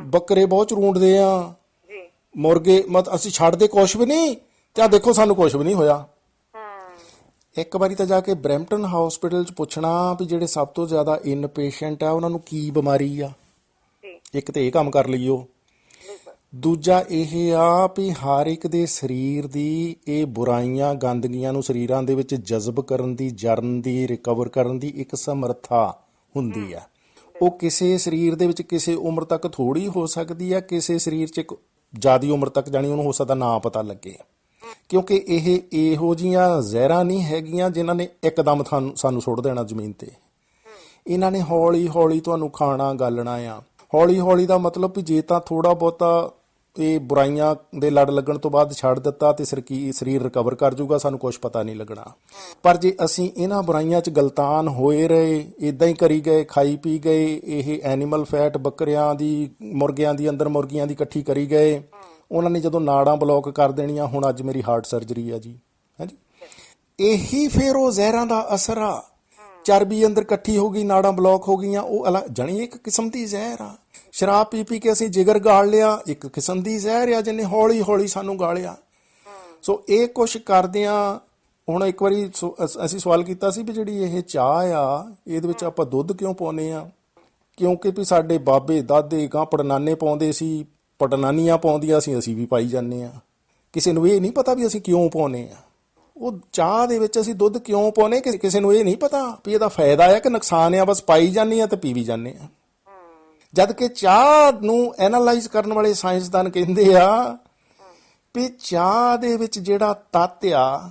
ਬੱਕਰੇ ਬਹੁਤ ਚਰੂੰਡਦੇ ਆ, ਮੁਰਗੇ ਅਸੀਂ ਛੱਡਦੇ ਕੁਛ ਵੀ ਨਹੀਂ, ਤੇ ਆ ਦੇਖੋ ਸਾਨੂੰ ਕੁਛ ਵੀ ਨਹੀਂ ਹੋਇਆ। ਇੱਕ ਵਾਰੀ ਤਾਂ ਜਾ ਕੇ ਬਰੈਂਪਟਨ ਹਸਪੀਟਲ 'ਚ ਪੁੱਛਣਾ ਵੀ ਜਿਹੜੇ ਸਭ ਤੋਂ ਜ਼ਿਆਦਾ ਇਨ ਪੇਸ਼ੈਂਟ ਆ ਉਹਨਾਂ ਨੂੰ ਕੀ ਬਿਮਾਰੀ ਆ। ਇੱਕ ਤੇ ਇਹ ਕੰਮ ਕਰ ਲਈਓ। ਦੂਜਾ ਇਹ ਆ ਵੀ ਹਰ ਇੱਕ ਦੇ ਸਰੀਰ ਦੀ ਇਹ ਬੁਰਾਈਆਂ ਗੰਦਗੀਆਂ ਨੂੰ ਸਰੀਰਾਂ ਦੇ ਵਿੱਚ ਜਜ਼ਬ ਕਰਨ ਦੀ, ਜਰਨ ਦੀ, ਰਿਕਵਰ ਕਰਨ ਦੀ ਇੱਕ ਸਮਰੱਥਾ ਹੁੰਦੀ ਆ। ਉਹ ਕਿਸੇ ਸਰੀਰ ਦੇ ਵਿੱਚ ਕਿਸੇ ਉਮਰ ਤੱਕ ਥੋੜੀ ਹੋ ਸਕਦੀ ਆ, ਕਿਸੇ ਸਰੀਰ 'ਚ ਇੱਕ ਜ਼ਿਆਦੀ ਉਮਰ ਤੱਕ ਜਾਣੀ ਉਹਨੂੰ ਹੋ ਸਕਦਾ ਨਾ ਪਤਾ ਲੱਗੇ, ਕਿਉਂਕਿ ਇਹ ਇਹੋ ਜਿਹੀਆਂ ਜ਼ਹਿਰਾਂ ਨਹੀਂ ਹੈਗੀਆਂ ਜਿਨ੍ਹਾਂ ਨੇ ਇੱਕਦਮ ਸਾਨੂੰ ਸੁੱਟ ਦੇਣਾ ਜ਼ਮੀਨ ਤੇ। ਇਹਨਾਂ ਨੇ ਹੌਲੀ ਹੌਲੀ ਤੁਹਾਨੂੰ ਖਾਣਾ ਗਾਲਣਾ ਆ। ਹੌਲੀ ਹੌਲੀ ਦਾ ਮਤਲਬ ਵੀ ਜੇ ਤਾਂ ਥੋੜਾ ਬਹੁਤਾ ਇਹ ਬੁਰਾਈਆਂ ਦੇ ਲੜ ਲੱਗਣ ਤੋਂ ਬਾਅਦ ਛੱਡ ਦਿੱਤਾ ਤੇ ਸਰੀਰ ਰਿਕਵਰ ਕਰ ਜਾਊਗਾ, ਸਾਨੂੰ ਕੁਝ ਪਤਾ ਨਹੀਂ ਲੱਗਣਾ। ਪਰ ਜੇ ਅਸੀਂ ਇਹਨਾਂ ਬੁਰਾਈਆਂ 'ਚ ਗਲਤਾਨ ਹੋਏ ਰਹੇ, ਇਦਾਂ ਹੀ ਕਰੀ ਗਏ, ਖਾਈ ਪੀ ਗਏ, ਇਹ ਐਨੀਮਲ ਫੈਟ ਬੱਕਰਿਆਂ ਦੀ, ਮੁਰਗਿਆਂ ਦੀ, ਅੰਦਰ ਮੁਰਗੀਆਂ ਦੀ ਇਕੱਠੀ ਕਰੀ ਗਏ, ਉਹਨਾਂ ਨੇ ਜਦੋਂ ਨਾੜਾਂ ਬਲੌਕ ਕਰ ਦੇਣੀਆਂ, ਹੁਣ ਅੱਜ ਮੇਰੀ ਹਾਰਟ ਸਰਜਰੀ ਆ ਜੀ, ਹਾਂਜੀ, ਇਹੀ ਫਿਰ ਉਹ ਜ਼ਹਿਰਾਂ ਦਾ ਅਸਰ ਆ। ਚਰਬੀ ਅੰਦਰ ਇਕੱਠੀ ਹੋ ਗਈ, ਨਾੜਾਂ ਬਲੌਕ ਹੋ ਗਈਆਂ, ਉਹ ਜਾਣੀ ਇੱਕ ਕਿਸਮ ਦੀ ਜ਼ਹਿਰ ਆ। ਸ਼ਰਾਬ ਪੀ ਪੀ ਕੇ ਅਸੀਂ ਜਿਗਰ ਗਾਲ ਲਿਆ, ਇੱਕ ਕਿਸਮ ਦੀ ਜ਼ਹਿਰ ਆ ਜਿਹਨੇ ਹੌਲੀ ਹੌਲੀ ਸਾਨੂੰ ਗਾਲਿਆ। ਸੋ ਇਹ ਕੁਛ ਕਰਦਿਆਂ ਹੁਣ ਇੱਕ ਵਾਰੀ ਅਸੀਂ ਸਵਾਲ ਕੀਤਾ ਸੀ ਵੀ ਜਿਹੜੀ ਇਹ ਚਾਹ ਆ ਇਹਦੇ ਵਿੱਚ ਆਪਾਂ ਦੁੱਧ ਕਿਉਂ ਪਾਉਂਦੇ ਆ? ਕਿਉਂਕਿ ਵੀ ਸਾਡੇ ਬਾਬੇ ਦਾਦੇ ਗਾਂ ਪੜਨਾਨੇ ਪਾਉਂਦੇ ਸੀ, ਪੜਨਾਨੀਆਂ ਪਾਉਂਦੀਆਂ ਸੀ, ਅਸੀਂ ਵੀ ਪਾਈ ਜਾਂਦੇ ਆ। ਕਿਸੇ ਨੂੰ ਇਹ ਨਹੀਂ ਪਤਾ ਵੀ ਅਸੀਂ ਕਿਉਂ ਪਾਉਂਦੇ ਆ। ਉਹ ਚਾਹ ਦੇ ਵਿੱਚ ਅਸੀਂ ਦੁੱਧ ਕਿਉਂ ਪਾਉਂਦੇ, ਕਿਸੇ ਨੂੰ ਇਹ ਨਹੀਂ ਪਤਾ ਵੀ ਇਹਦਾ ਫਾਇਦਾ ਆ ਕਿ ਨੁਕਸਾਨ ਆ, ਬਸ ਪਾਈ ਜਾਂਦੇ ਆ ਤੇ ਪੀ ਵੀ ਜਾਂਦੇ ਆ। ਜਦ ਕਿ ਚਾਹ ਨੂੰ ਐਨਾਲਾਈਜ਼ ਕਰਨ ਵਾਲੇ ਸਾਇੰਸਦਾਨ ਕਹਿੰਦੇ ਆ ਵੀ ਚਾਹ ਦੇ ਵਿੱਚ ਜਿਹੜਾ ਤੱਤ ਆ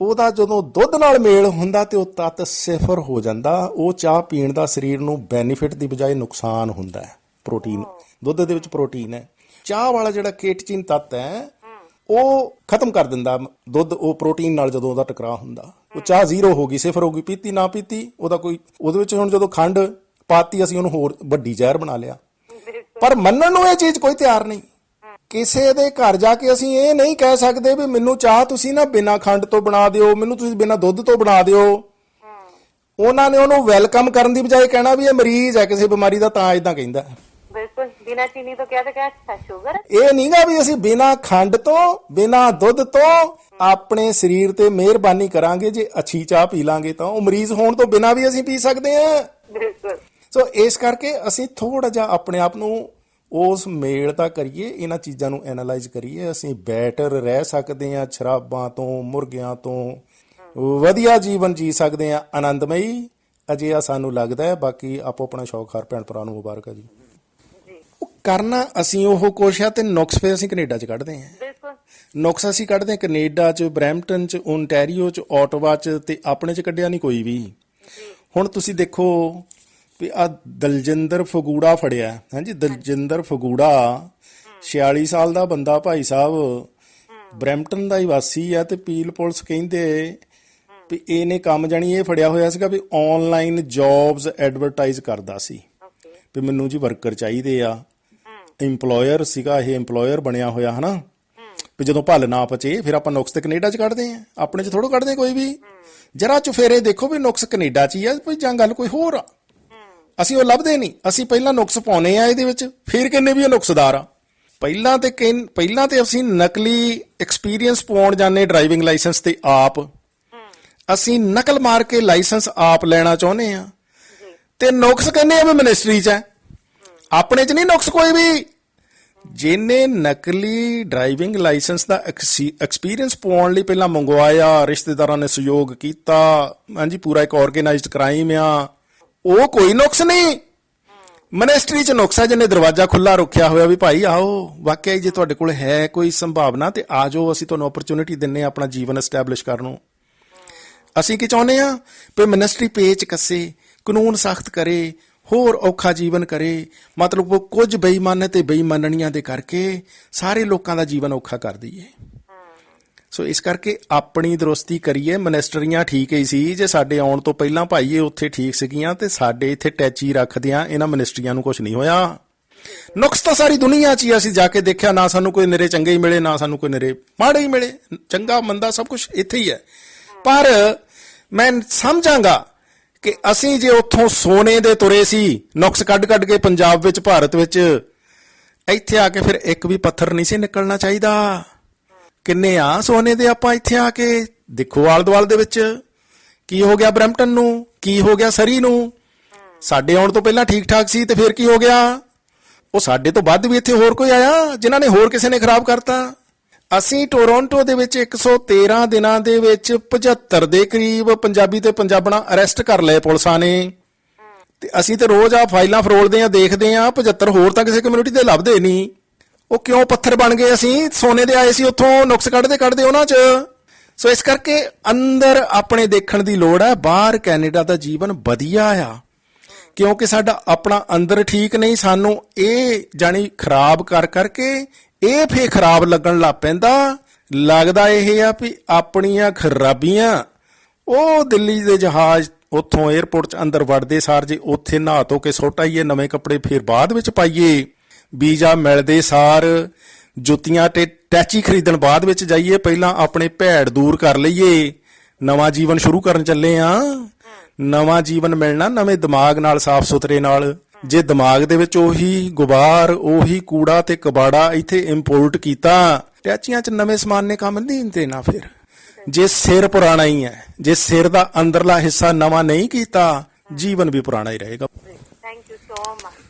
ਉਹਦਾ ਜਦੋਂ ਦੁੱਧ ਨਾਲ ਮੇਲ ਹੁੰਦਾ ਤੇ ਉਹ ਤੱਤ ਸਿਫਰ ਹੋ ਜਾਂਦਾ। ਉਹ ਚਾਹ ਪੀਣ ਦਾ ਸਰੀਰ ਨੂੰ ਬੈਨੀਫਿਟ ਦੀ ਬਜਾਏ ਨੁਕਸਾਨ ਹੁੰਦਾ ਹੈ। ਪ੍ਰੋਟੀਨ, ਦੁੱਧ ਦੇ ਵਿੱਚ ਪ੍ਰੋਟੀਨ ਹੈ। ਚਾਹ ਵਾਲਾ ਜਿਹੜਾ ਕੇਟਚਿਨ ਤੱਤ ਹੈ ਉਹ ਖਤਮ ਕਰ ਦਿੰਦਾ ਦੁੱਧ, ਉਹ ਪ੍ਰੋਟੀਨ ਨਾਲ ਜਦੋਂ ਉਹਦਾ ਟਕਰਾਅ ਹੁੰਦਾ ਉਹ ਚਾਹ ਜ਼ੀਰੋ ਹੋ ਗਈ, ਸਿਫਰ ਹੋ ਗਈ, ਪੀਤੀ ਨਾ ਪੀਤੀ ਉਹਦਾ ਕੋਈ। ਉਹਦੇ ਵਿੱਚ ਹੁਣ ਜਦੋਂ ਖੰਡ ਪਾਤੀ ਅਸੀਂ ਉਹਨੂੰ ਹੋਰ ਵੱਡੀ ਜ਼ਹਿਰ ਬਣਾ ਲਿਆ। ਪਰ ਮੰਨਣ ਨੂੰ ਇਹ ਚੀਜ਼ ਕੋਈ ਤਿਆਰ ਨਹੀਂ। ਕਿਸੇ ਦੇ ਘਰ ਜਾ ਕੇ ਅਸੀਂ ਇਹ ਨਹੀਂ ਕਹਿ ਸਕਦੇ ਵੀ ਮੈਨੂੰ ਚਾਹ ਤੁਸੀਂ ਨਾ ਬਿਨਾਂ ਖੰਡ ਤੋਂ ਬਣਾ ਦਿਓ, ਮੈਨੂੰ ਤੁਸੀਂ ਬਿਨਾਂ ਦੁੱਧ ਤੋਂ ਬਣਾ ਦਿਓ। ਉਹਨਾਂ ਨੇ ਉਹਨੂੰ ਵੈਲਕਮ ਕਰਨ ਦੀ ਬਜਾਏ ਕਹਿਣਾ ਵੀ ਇਹ ਮਰੀਜ਼ ਹੈ ਕਿਸੇ ਬਿਮਾਰੀ ਦਾ, ਤਾਂ ਇਦਾਂ ਕਹਿੰਦਾ। ਬਿਲਕੁਲ, ਬਿਨਾਂ ਚੀਨੀ ਤੋਂ ਕਿਹਾ ਤਾਂ ਕਿਹਾ ਸ਼ੂਗਰ। ਇਹ ਨਹੀਂਗਾ ਵੀ ਅਸੀਂ ਬਿਨਾਂ ਖੰਡ ਤੋਂ, ਬਿਨਾਂ ਦੁੱਧ ਤੋਂ ਆਪਣੇ ਸਰੀਰ ਤੇ ਮਿਹਰਬਾਨੀ ਕਰਾਂਗੇ ਜੇ ਅੱਛੀ ਚਾਹ ਪੀ ਲਾਂਗੇ ਤਾਂ ਉਹ ਮਰੀਜ਼ ਹੋਣ ਤੋਂ ਬਿਨਾਂ ਵੀ ਅਸੀਂ ਪੀ ਸਕਦੇ ਹਾਂ। ਬਿਲਕੁਲ। ਸੋ ਇਸ ਕਰਕੇ ਅਸੀਂ ਥੋੜਾ ਜਿਹਾ ਆਪਣੇ ਆਪ ਨੂੰ ਉਸ ਮੇਲ ਤਾਂ ਕਰੀਏ, ਇਹਨਾਂ ਚੀਜ਼ਾਂ ਨੂੰ ਐਨਾਲਾਈਜ਼ ਕਰੀਏ। ਅਸੀਂ ਬੈਟਰ ਰਹਿ ਸਕਦੇ ਹਾਂ, ਸ਼ਰਾਬਾਂ ਤੋਂ, ਮੁਰਗਿਆਂ ਤੋਂ ਵਧੀਆ ਜੀਵਨ ਜੀ ਸਕਦੇ ਹਾਂ, ਆਨੰਦਮਈ। ਅਜਿਹਾ ਸਾਨੂੰ ਲੱਗਦਾ ਹੈ। ਬਾਕੀ ਆਪੋ ਆਪਣਾ ਸ਼ੌਕ ਹਰ ਭੈਣ ਭਰਾ ਨੂੰ ਮੁਬਾਰਕ ਹੈ ਜੀ। ਜੀ ਕਰਨਾ ਅਸੀਂ ਉਹ ਕੁਛ ਆ ਤੇ ਨੁਕਸ ਫਿਰ ਅਸੀਂ ਕੈਨੇਡਾ 'ਚ ਕੱਢਦੇ ਹਾਂ। ਬਿਲਕੁਲ ਨੁਕਸ ਅਸੀਂ ਕੱਢਦੇ ਹਾਂ ਕੈਨੇਡਾ 'ਚ, ਬਰੈਂਪਟਨ 'ਚ, ਓਨਟਾਰੀਓ 'ਚ, ਓਟਵਾ 'ਚ, ਤੇ ਆਪਣੇ 'ਚ ਕੱਢਿਆ ਨਹੀਂ ਕੋਈ ਵੀ। ਜੀ ਹੁਣ ਤੁਸੀਂ ਦੇਖੋ ਵੀ ਆ ਦਲਜਿੰਦਰ ਫਗੂੜਾ ਫੜਿਆ, ਹਾਂਜੀ ਦਲਜਿੰਦਰ ਫਗੂੜਾ 46 ਸਾਲ ਦਾ ਬੰਦਾ ਭਾਈ ਸਾਹਿਬ, ਬਰੈਂਪਟਨ ਦਾ ਹੀ ਵਾਸੀ ਆ, ਤੇ ਪੀਲ ਪੁਲਿਸ ਕਹਿੰਦੇ ਵੀ ਇਹਨੇ ਕੰਮ ਜਾਣੀ ਇਹ ਫੜਿਆ ਹੋਇਆ ਸੀਗਾ ਵੀ ਆਨਲਾਈਨ ਜੌਬਸ ਐਡਵਰਟਾਈਜ਼ ਕਰਦਾ ਸੀ ਓਕੇ ਵੀ ਮੈਨੂੰ ਜੀ ਵਰਕਰ ਚਾਹੀਦੇ ਆ। ਇੰਪਲੋਇਰ ਸੀਗਾ ਇਹ, ਇੰਪਲੋਇਰ ਬਣਿਆ ਹੋਇਆ ਹਨਾ। ਵੀ ਜਦੋਂ ਭੱਲ ਨਾ ਪਚੇ ਫਿਰ ਆਪਾਂ ਨੁਕਸ ਤੇ ਕੈਨੇਡਾ 'ਚ ਕੱਢਦੇ ਆ, ਆਪਣੇ 'ਚ ਥੋੜ੍ਹਾ ਕੱਢਦੇ ਕੋਈ ਵੀ। ਜਰਾ ਚੁਫੇਰੇ ਦੇਖੋ ਵੀ ਨੁਕਸ ਕੈਨੇਡਾ 'ਚ ਹੀ ਆ ਕੋਈ ਜਾਂ ਗੱਲ ਕੋਈ ਹੋਰ ਆ। ਅਸੀਂ ਉਹ ਲੱਭਦੇ ਨਹੀਂ, ਅਸੀਂ ਪਹਿਲਾਂ ਨੁਕਸ ਪਾਉਨੇ ਆ ਇਹਦੇ ਵਿੱਚ, ਫਿਰ ਕਹਿੰਦੇ ਵੀ ਇਹ ਨੁਕਸਦਾਰ ਆ। ਪਹਿਲਾਂ ਤੇ ਅਸੀਂ ਨਕਲੀ ਐਕਸਪੀਰੀਅੰਸ ਪਾਉਣ ਜਾਂਦੇ ਡਰਾਈਵਿੰਗ ਲਾਇਸੈਂਸ ਤੇ ਆਪ, ਅਸੀਂ ਨਕਲ ਮਾਰ ਕੇ ਲਾਇਸੈਂਸ ਆਪ ਲੈਣਾ ਚਾਹੁੰਦੇ ਆ, ਤੇ ਨੁਕਸ ਕਹਿੰਦੇ ਆ ਵੀ ਮਿਨਿਸਟਰੀ 'ਚ ਹੈ, ਆਪਣੇ 'ਚ ਨਹੀਂ ਨੁਕਸ ਕੋਈ ਵੀ। ਜਿਹਨੇ ਨਕਲੀ ਡਰਾਈਵਿੰਗ ਲਾਇਸੈਂਸ ਦਾ ਐਕਸਪੀਰੀਅੰਸ ਪਾਉਣ ਲਈ ਪਹਿਲਾਂ ਮੰਗਵਾਇਆ, ਰਿਸ਼ਤੇਦਾਰਾਂ ਨੇ ਸਹਿਯੋਗ ਕੀਤਾ, ਹਾਂਜੀ ਪੂਰਾ ਇੱਕ ਆਰਗੇਨਾਈਜ਼ਡ ਕ੍ਰਾਈਮ ਆ, ਉਹ ਕੋਈ ਨੁਕਸ ਨਹੀਂ। ਮਿਨਿਸਟਰੀ 'ਚ ਨੁਕਸ ਹੈ ਜਿਹਨੇ ਦਰਵਾਜ਼ਾ ਖੁੱਲਾ ਰੱਖਿਆ ਹੋਇਆ ਵੀ ਭਾਈ ਆਓ, ਵਾਕਿਆ ਜੇ ਤੁਹਾਡੇ ਕੋਲ ਹੈ ਕੋਈ ਸੰਭਾਵਨਾ ਤੇ ਆ ਜਾਓ, ਅਸੀਂ ਤੁਹਾਨੂੰ ਓਪਰਚੁਨਿਟੀ ਦਿੰਨੇ ਆ ਆਪਣਾ ਜੀਵਨ ਐਸਟੈਬਲਿਸ਼ ਕਰਨ ਨੂੰ। ਅਸੀਂ ਕੀ ਚਾਹੁੰਦੇ ਆ ਵੀ ਮਿਨਿਸਟਰੀ ਪੇਚ ਕੱਸੇ, ਕਾਨੂੰਨ ਸਖਤ ਕਰੇ, ਹੋਰ ਔਖਾ ਜੀਵਨ ਕਰੇ, ਮਤਲਬ ਕੁਝ ਬੇਈਮਾਨੇ ਤੇ ਬੇਈਮਾਨਣੀਆਂ ਦੇ ਕਰਕੇ ਸਾਰੇ ਲੋਕਾਂ ਦਾ ਜੀਵਨ ਔਖਾ ਕਰ ਦਈਏ। ਸੋ ਇਸ ਕਰਕੇ ਆਪਣੀ ਦਰੁਸਤੀ ਕਰੀਏ। ਮਿਨਿਸਟਰੀਆਂ ਠੀਕ ਹੀ ਸੀ, ਜੇ ਸਾਡੇ ਆਉਣ ਤੋਂ ਪਹਿਲਾਂ ਭਾਈ ਇਹ ਉੱਥੇ ਠੀਕ ਸੀਗੀਆਂ ਤੇ ਸਾਡੇ ਇੱਥੇ ਟੈਚੀ ਰੱਖਦਿਆਂ ਇਹਨਾਂ ਮਿਨਿਸਟਰੀਆਂ ਨੂੰ ਕੁਝ ਨਹੀਂ ਹੋਇਆ। ਨੁਕਸ ਤਾਂ ਸਾਰੀ ਦੁਨੀਆ 'ਚ ਹੀ, ਅਸੀਂ ਜਾ ਕੇ ਦੇਖਿਆ ਨਾ ਸਾਨੂੰ ਕੋਈ ਨਿਰੇ ਚੰਗੇ ਹੀ ਮਿਲੇ, ਨਾ ਸਾਨੂੰ ਕੋਈ ਨਿਰੇ ਮਾੜੇ ਹੀ ਮਿਲੇ, ਚੰਗਾ ਮੰਦਾ ਸਭ ਕੁਝ ਇੱਥੇ ਹੀ ਹੈ। ਪਰ ਮੈਂ ਸਮਝਾਂਗਾ ਕਿ ਅਸੀਂ ਜੇ ਉੱਥੋਂ ਸੋਨੇ ਦੇ ਤੁਰੇ ਸੀ ਨੁਕਸ ਕੱਢ ਕੱਢ ਕੇ ਪੰਜਾਬ ਵਿੱਚ, ਭਾਰਤ ਵਿੱਚ, ਇੱਥੇ ਆ ਕੇ ਫਿਰ ਇੱਕ ਵੀ ਪੱਥਰ ਨਹੀਂ ਸੀ ਨਿਕਲਣਾ ਚਾਹੀਦਾ। ਕਿੰਨੇ ਆ ਸੋਨੇ ਦੇ ਆਪਾਂ ਇੱਥੇ ਆ ਕੇ ਦੇਖੋ ਆਲੇ ਦੁਆਲੇ ਦੇ ਵਿੱਚ ਕੀ ਹੋ ਗਿਆ, ਬਰੈਂਪਟਨ ਨੂੰ ਕੀ ਹੋ ਗਿਆ, ਸਰੀ ਨੂੰ। ਸਾਡੇ ਆਉਣ ਤੋਂ ਪਹਿਲਾਂ ਠੀਕ ਠਾਕ ਸੀ ਤੇ ਫਿਰ ਕੀ ਹੋ ਗਿਆ? ਉਹ ਸਾਡੇ ਤੋਂ ਵੱਧ ਵੀ ਇੱਥੇ ਹੋਰ ਕੋਈ ਆਇਆ ਜਿਨ੍ਹਾਂ ਨੇ ਹੋਰ ਕਿਸੇ ਨੇ ਖਰਾਬ ਕਰਤਾ। ਅਸੀਂ ਟੋਰਾਂਟੋ ਦੇ ਵਿੱਚ 113 ਦਿਨਾਂ ਦੇ ਵਿੱਚ 75 ਦੇ ਕਰੀਬ ਪੰਜਾਬੀ ਤੇ ਪੰਜਾਬਣਾ ਅਰੈਸਟ ਕਰ ਲਏ ਪੁਲਿਸਾਂ ਨੇ, ਤੇ ਅਸੀਂ ਤੇ ਰੋਜ਼ ਆ ਫਾਈਲਾਂ ਫਰੋਲਦੇ ਆ, ਦੇਖਦੇ ਆ, 75 ਹੋਰ ਤਾਂ ਕਿਸੇ ਕਮਿਊਨਿਟੀ ਦੇ ਲੱਭਦੇ ਨਹੀਂ। ਉਹ ਕਿਉਂ ਪੱਥਰ ਬਣ ਗਏ? ਅਸੀਂ ਸੋਨੇ ਦੇ ਆਏ ਸੀ ਉੱਥੋਂ, ਨੁਕਸ ਕੱਢਦੇ ਕੱਢਦੇ ਉਹਨਾਂ 'ਚ। ਸੋ ਇਸ ਕਰਕੇ ਅੰਦਰ ਆਪਣੇ ਦੇਖਣ ਦੀ ਲੋੜ ਹੈ। ਬਾਹਰ ਕੈਨੇਡਾ ਦਾ ਜੀਵਨ ਵਧੀਆ ਆ ਕਿਉਂਕਿ ਸਾਡਾ ਆਪਣਾ ਅੰਦਰ ਠੀਕ ਨਹੀਂ, ਸਾਨੂੰ ਇਹ ਜਾਣੀ ਖਰਾਬ ਕਰ ਕਰਕੇ ਇਹ ਫੇਰ ਖਰਾਬ ਲੱਗਣ ਲੱਗ ਪੈਂਦਾ। ਲੱਗਦਾ ਇਹ ਆ ਵੀ ਆਪਣੀਆਂ ਖਰਾਬੀਆਂ ਉਹ ਦਿੱਲੀ ਦੇ ਜਹਾਜ਼ ਉੱਥੋਂ 에ਅਰਪੋਰਟ 'ਚ ਅੰਦਰ ਵੜਦੇ ਸਾਰ ਜੇ ਉੱਥੇ ਨਹਾ ਧੋ ਕੇ ਸੁੱਟ ਆਈਏ ਨਵੇਂ ਕੱਪੜੇ, ਫਿਰ ਬਾਅਦ ਵਿੱਚ ਪਾਈਏ। ਵੀਜ਼ਾ ਮਿਲਦੇ ਸਾਰ ਜੁੱਤੀਆਂ ਤੇ ਟੈਚੀ ਖਰੀਦਣ ਬਾਅਦ ਵਿੱਚ ਜਾਈਏ, ਪਹਿਲਾਂ ਆਪਣੇ ਭੈੜ ਦੂਰ ਕਰ ਲਈਏ। ਨਵਾਂ ਜੀਵਨ ਸ਼ੁਰੂ ਕਰਨ ਚੱਲੇ ਆ, ਨਵਾਂ ਜੀਵਨ ਮਿਲਣਾ ਨਵੇਂ ਦਿਮਾਗ ਨਾਲ, ਸਾਫ਼ ਸੁਥਰੇ ਨਾਲ। ਜੇ ਦਿਮਾਗ ਦੇ ਵਿੱਚ ਉਹੀ ਗੁਬਾਰ, ਉਹੀ ਕੂੜਾ ਤੇ ਕਬਾੜਾ ਇੱਥੇ ਇੰਪੋਰਟ ਕੀਤਾ, ਟੈਚੀਆਂ 'ਚ ਨਵੇਂ ਸਮਾਨ ਨੇ ਕੰਮ ਨਹੀਂ ਦੇਣਾ। ਫਿਰ ਜੇ ਸਿਰ ਪੁਰਾਣਾ ਹੀ ਹੈ, ਜੇ ਸਿਰ ਦਾ ਅੰਦਰਲਾ ਹਿੱਸਾ ਨਵਾਂ ਨਹੀਂ ਕੀਤਾ, ਜੀਵਨ ਵੀ ਪੁਰਾਣਾ ਹੀ ਰਹੇਗਾ। Thank you so much.